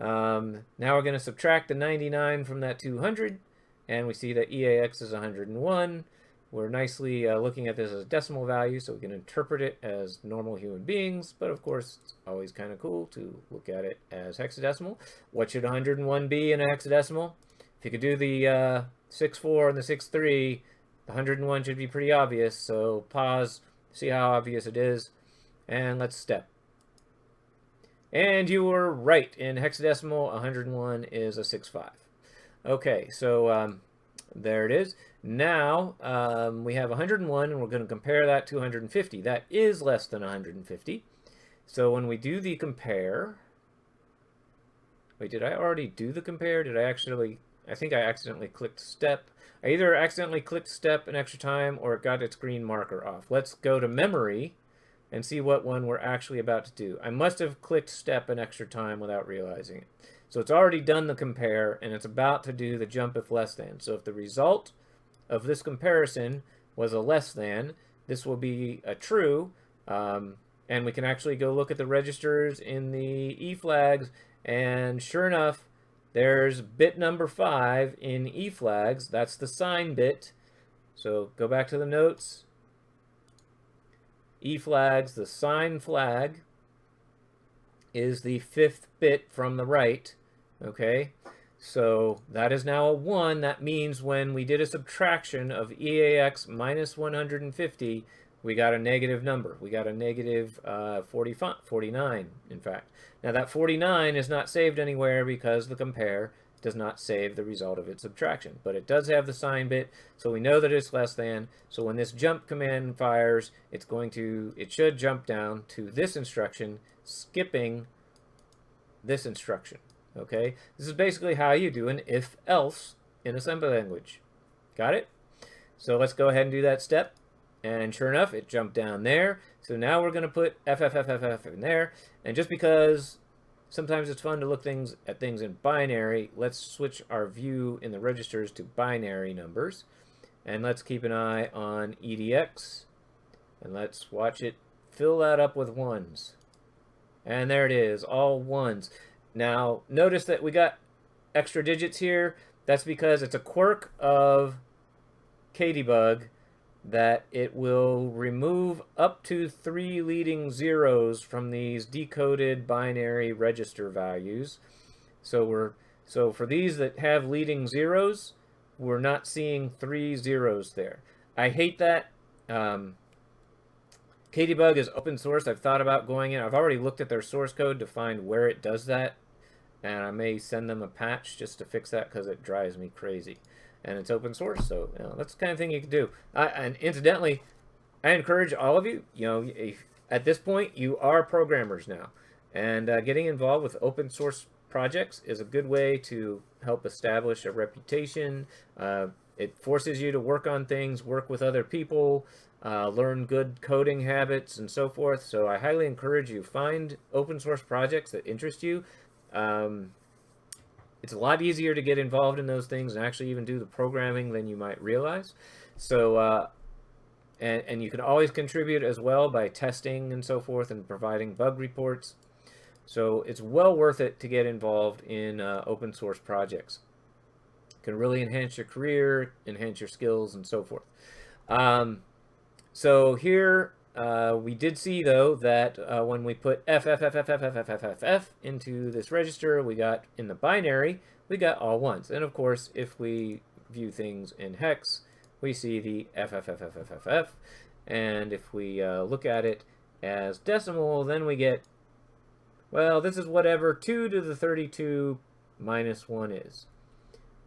Now we're going to subtract the 99 from that 200. And we see that EAX is 101. We're nicely looking at this as a decimal value, so we can interpret it as normal human beings. But of course, it's always kind of cool to look at it as hexadecimal. What should 101 be in a hexadecimal? If you could do the 6.4 and the 6.3, the 101 should be pretty obvious. So pause, see how obvious it is, and let's step. And you were right. In hexadecimal, 101 is a 6.5. Okay, so there it is. Now we have 101, and we're going to compare that to 150. That is less than 150. So when we do the compare, wait, did I already do the compare? Did I actually, I think I accidentally clicked step. I either accidentally clicked step an extra time or it got its green marker off. Let's go to memory and see what one we're actually about to do. I must have clicked step an extra time without realizing it. So it's already done the compare, and it's about to do the jump if less than. So if the result of this comparison was a less than, this will be a true, and we can actually go look at the registers in the E flags, and sure enough, there's bit number 5 in E flags. That's the sign bit. So go back to the notes. E flags, the sign flag, is the 5th bit from the right. Okay, so that is now a 1. That means when we did a subtraction of EAX minus 150, we got a negative number. We got a negative 49, in fact. Now that 49 is not saved anywhere because the compare does not save the result of its subtraction. But it does have the sign bit, so we know that it's less than. So when this jump command fires, it should jump down to this instruction, skipping this instruction. Okay, this is basically how you do an if-else in assembly language. Got it? So let's go ahead and do that step. And sure enough, it jumped down there. So now we're going to put FFFFF in there. And just because sometimes it's fun to look at things in binary, let's switch our view in the registers to binary numbers. And let's keep an eye on EDX. And let's watch it fill that up with 1s. And there it is, all 1s. Now, notice that we got extra digits here. That's because it's a quirk of KDebug that it will remove up to 3 leading zeros from these decoded binary register values. So for these that have leading zeros, we're not seeing 3 zeros there. I hate that. KDebug is open source. I've thought about going in. I've already looked at their source code to find where it does that. And I may send them a patch just to fix that because it drives me crazy. And it's open source, so that's the kind of thing you can do. And incidentally, I encourage all of you, if at this point, you are programmers now. And getting involved with open source projects is a good way to help establish a reputation. It forces you to work on things, work with other people, learn good coding habits, and so forth. So I highly encourage you, find open source projects that interest you. It's a lot easier to get involved in those things and actually even do the programming than you might realize. So, and you can always contribute as well by testing and so forth and providing bug reports. So it's well worth it to get involved in open source projects. It can really enhance your career, enhance your skills, and so forth. So here we did see, though, that when we put f into this register, we got in the binary, we got all ones. And of course, if we view things in hex, we see the f. And if we look at it as decimal, then we get, well, this is whatever 2 to the 32 minus 1 is.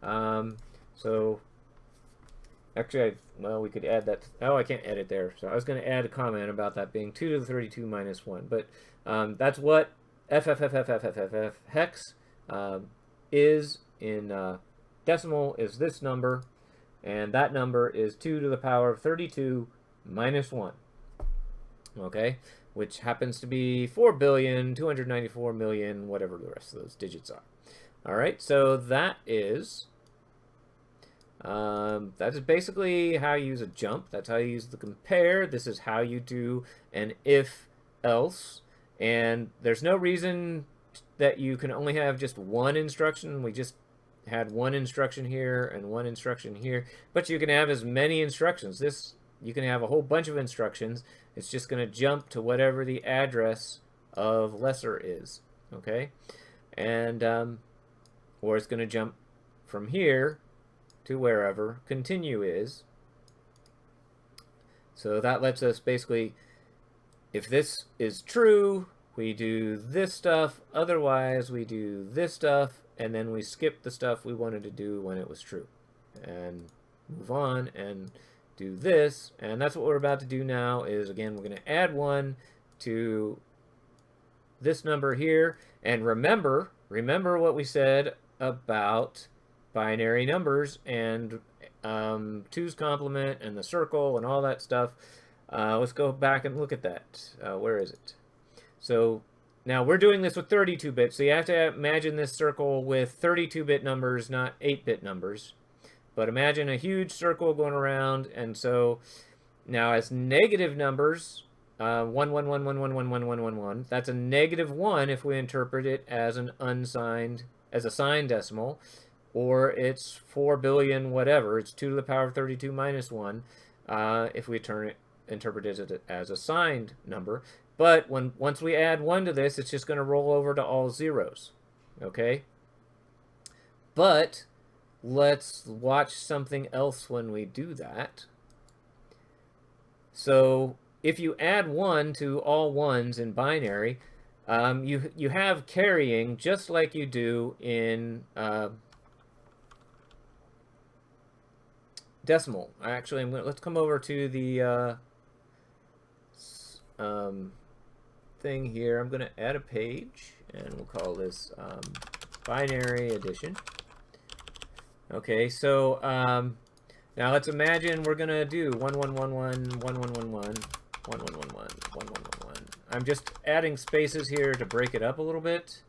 So actually, well, we could add that. Oh, I can't edit there. So I was going to add a comment about that being 2 to the 32 minus 1. But that's what f hex is in decimal, is this number. And that number is 2 to the power of 32 minus 1. Okay? Which happens to be 4,294,000,000, whatever the rest of those digits are. All right, so that is basically how you use a jump. That's how you use the compare. This is how you do an if-else. And there's no reason that you can only have just one instruction. We just had one instruction here and one instruction here. But you can have as many instructions. You can have a whole bunch of instructions. It's just going to jump to whatever the address of lesser is, okay? And, or it's going to jump from here to wherever continue is. So that lets us basically, if this is true, we do this stuff, otherwise we do this stuff, and then we skip the stuff we wanted to do when it was true. And move on and do this, and that's what we're about to do now. Is again, we're going to add 1 to this number here, and remember what we said about binary numbers and 2's complement and the circle and all that stuff. Let's go back and look at that. Where is it? So now we're doing this with 32-bit, so you have to imagine this circle with 32-bit numbers, not 8-bit numbers. But imagine a huge circle going around, and so now as negative numbers, 1, 1, 1, 1, 1, 1, 1, 1, 1, 1, 1. That's a -1 if we interpret it as an unsigned, as a signed decimal, or it's 4 billion whatever. It's 2 to the power of 32 minus 1 if we interpret it as a signed number. But once we add 1 to this, it's just going to roll over to all zeros. Okay? But let's watch something else when we do that. So if you add 1 to all ones in binary, you have carrying just like you do in decimal. Actually, let's come over to the thing here. I'm going to add a page, and we'll call this binary addition. Okay, so now let's imagine we're gonna do 1 1 1 1 1 1 1 1 1 1 1 1 1 1 1. I'm just adding spaces here to break it up a little bit.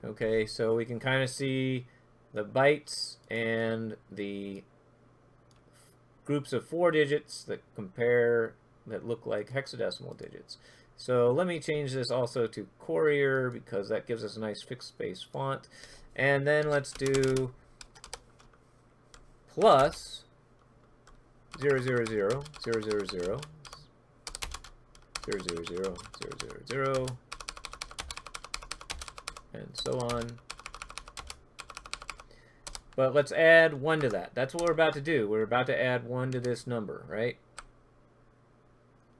Okay, so we can kind of see the bytes and the groups of 4 digits that compare, that look like hexadecimal digits. So let me change this also to Courier because that gives us a nice fixed space font. And then let's do plus 0 0 0 0 0 0 0 0 0 0 0 and so on. But let's add 1 to that. That's what we're about to do. We're about to add 1 to this number, right?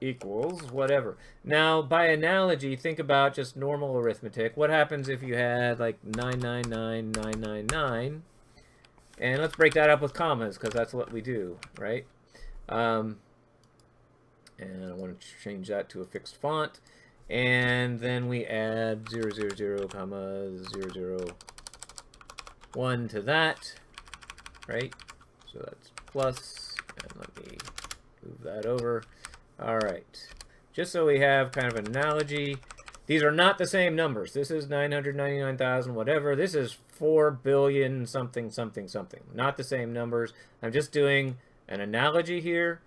Equals whatever. Now, by analogy, think about just normal arithmetic. What happens if you had like 999,999? And let's break that up with commas, because that's what we do, right? And I want to change that to a fixed font. And then we add 000, comma 001 to that, right? So that's plus, and let me move that over. All right, just so we have kind of an analogy, these are not the same numbers. This is 999,000 whatever. This is 4 billion something something something. Not the same numbers. I'm just doing an analogy here.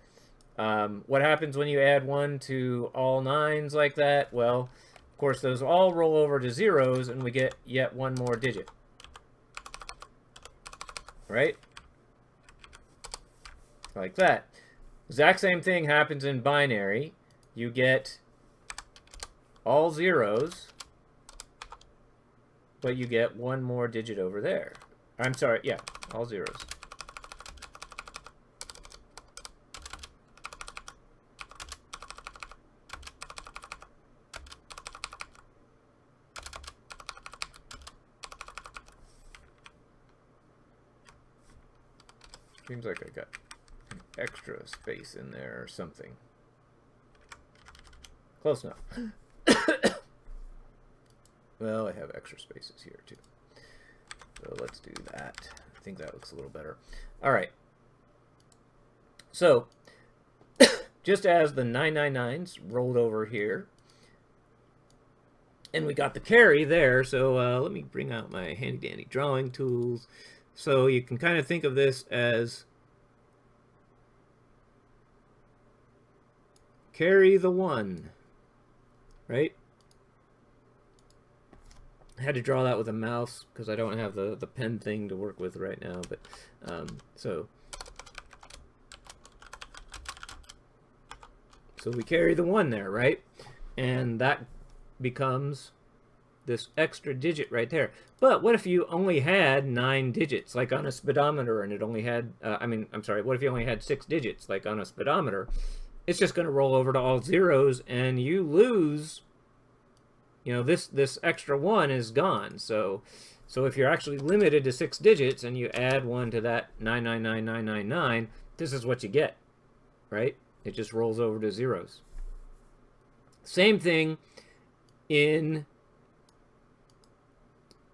What happens when you add 1 to all 9s like that? Well, of course, those all roll over to zeros, and we get yet one more digit. Right? Like that. Exact same thing happens in binary. You get all zeros, but you get one more digit over there. I'm sorry, yeah, all zeros. Seems like I got an extra space in there or something. Close enough. Well, I have extra spaces here too. So let's do that. I think that looks a little better. All right. So just as the 999s rolled over here, and we got the carry there, so let me bring out my handy dandy drawing tools. So you can kind of think of this as carry the 1, right? I had to draw that with a mouse because I don't have the pen thing to work with right now, but so we carry the 1 there, right? And that becomes this extra digit right there. But what if you only had 9 digits, like on a speedometer, and it only had, what if you only had 6 digits, like on a speedometer? It's just going to roll over to all zeros, and you lose, you know, this extra 1 is gone. So if you're actually limited to 6 digits, and you add 1 to that 999999, this is what you get, right? It just rolls over to zeros. Same thing in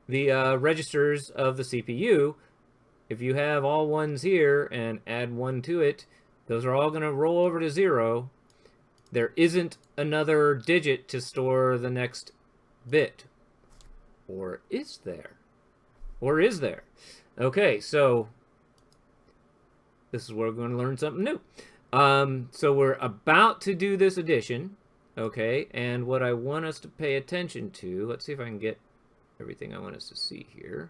the registers of the CPU. If you have all 1s here and add 1 to it, those are all going to roll over to 0. There isn't another digit to store the next bit. Or is there? Or is there? Okay, so this is where we're going to learn something new. So we're about to do this addition, okay, and what I want us to pay attention to, let's see if I can get everything I want us to see here.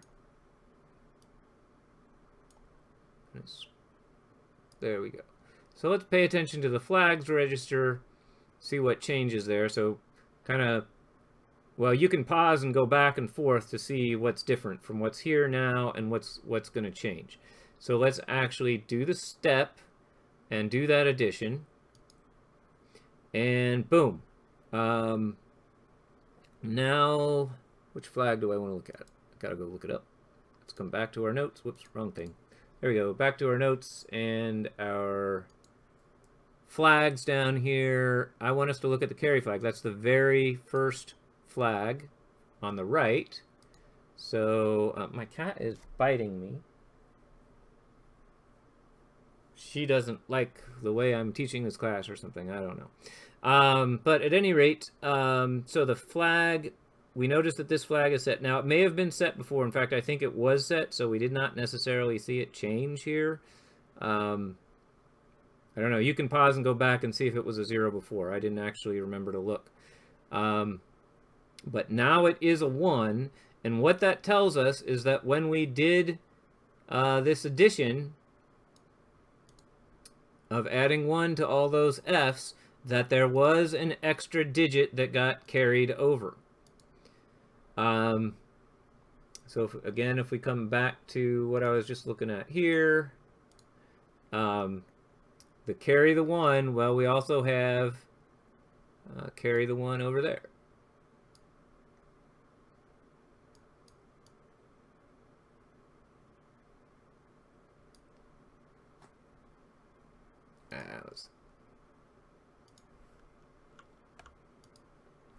There we go. So let's pay attention to the flags register, see what changes there. So kind of, well, you can pause and go back and forth to see what's different from what's here now and what's going to change. So let's actually do the step and do that addition. And boom. Now, which flag do I want to look at? I gotta go look it up. Let's come back to our notes. Whoops, wrong thing. There we go. Back to our notes and our flags down here. I want us to look at the carry flag. That's the very first flag on the right. So my cat is biting me. She doesn't like the way I'm teaching this class or something. I don't know. But at any rate, so the flag, we noticed that this flag is set. Now, it may have been set before. In fact, I think it was set, so we did not necessarily see it change here. I don't know. You can pause and go back and see if it was a 0 before. I didn't actually remember to look. But now it is a 1, and what that tells us is that when we did this addition of adding 1 to all those F's, that there was an extra digit that got carried over. So again, if we come back to what I was just looking at here, the carry the 1, well, we also have carry the 1 over there.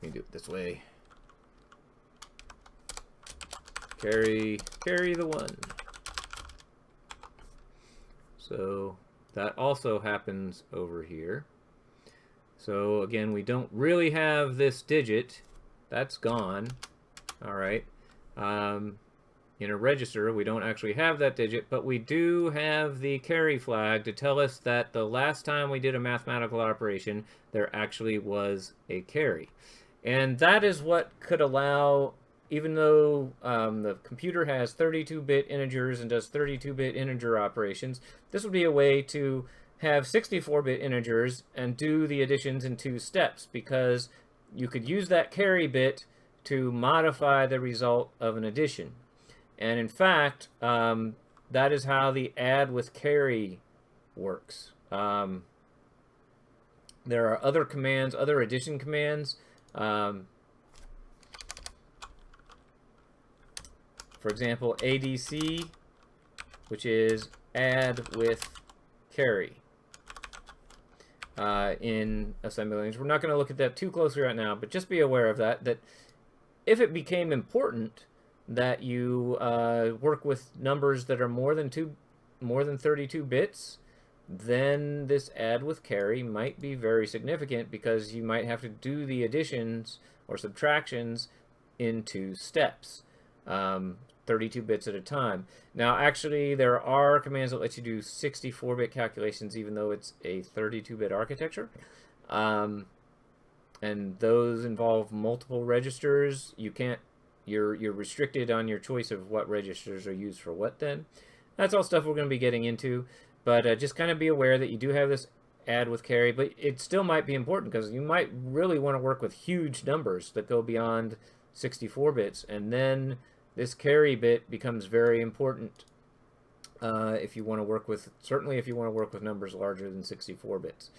me do it this way. Carry the 1. So that also happens over here. So again, we don't really have this digit. That's gone. All right. In a register, we don't actually have that digit, but we do have the carry flag to tell us that the last time we did a mathematical operation, there actually was a carry. And that is what could allow, even though the computer has 32-bit integers and does 32-bit integer operations, this would be a way to have 64-bit integers and do the additions in 2 steps, because you could use that carry bit to modify the result of an addition. And in fact, that is how the add with carry works. There are other commands, other addition commands. For example, ADC, which is add with carry in assembly language. We're not going to look at that too closely right now, but just be aware of that, that if it became important that you work with numbers that are more than 32 bits, then this add with carry might be very significant, because you might have to do the additions or subtractions in 2 steps, 32 bits at a time. Now, actually, there are commands that let you do 64-bit calculations, even though it's a 32-bit architecture. And those involve multiple registers. You're restricted on your choice of what registers are used for what then. That's all stuff we're going to be getting into, but just kind of be aware that you do have this add with carry, but it still might be important, because you might really want to work with huge numbers that go beyond 64 bits, and then this carry bit becomes very important if you want to work with, certainly if you want to work with numbers larger than 64 bits.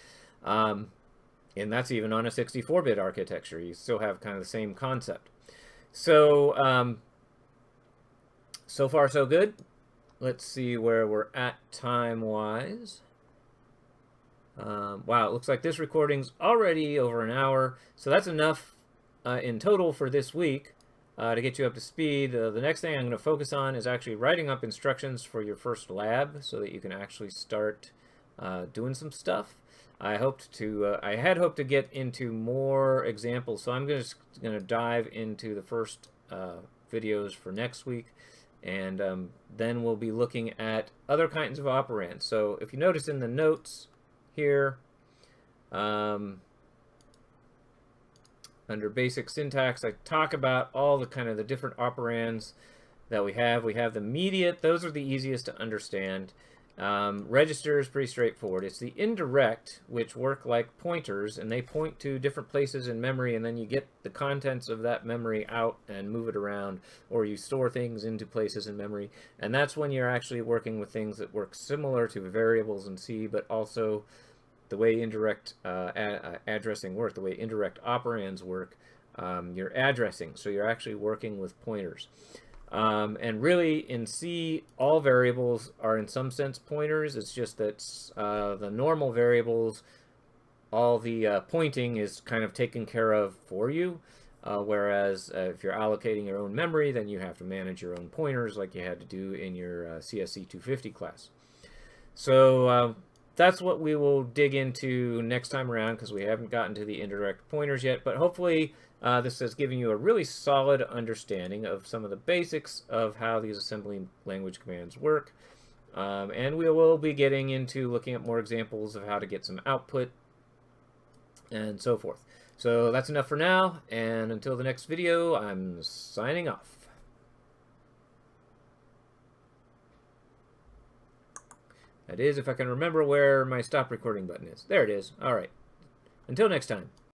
And that's even on a 64-bit architecture. You still have kind of the same concept. So, so far so good. Let's see where we're at time-wise. Wow, it looks like this recording's already over an hour, so that's enough in total for this week to get you up to speed. The next thing I'm going to focus on is actually writing up instructions for your first lab so that you can actually start doing some stuff. I had hoped to get into more examples, so I'm just going to dive into the first videos for next week, and then we'll be looking at other kinds of operands. So if you notice in the notes here, under basic syntax, I talk about all the kind of the different operands that we have. We have the immediate; those are the easiest to understand. Register is pretty straightforward. It's the indirect, which work like pointers, and they point to different places in memory, and then you get the contents of that memory out and move it around, or you store things into places in memory. And that's when you're actually working with things that work similar to variables in C, but also the way indirect addressing work, the way indirect operands work, you're addressing. So you're actually working with pointers. And really, in C, all variables are in some sense pointers. It's just that the normal variables, all the pointing is kind of taken care of for you. Whereas if you're allocating your own memory, then you have to manage your own pointers like you had to do in your csc314 class. So that's what we will dig into next time around, because we haven't gotten to the indirect pointers yet. But hopefully this has given you a really solid understanding of some of the basics of how these assembly language commands work. And we will be getting into looking at more examples of how to get some output and so forth. So that's enough for now, and until the next video, I'm signing off. That is, if I can remember where my stop recording button is. There it is. All right. Until next time.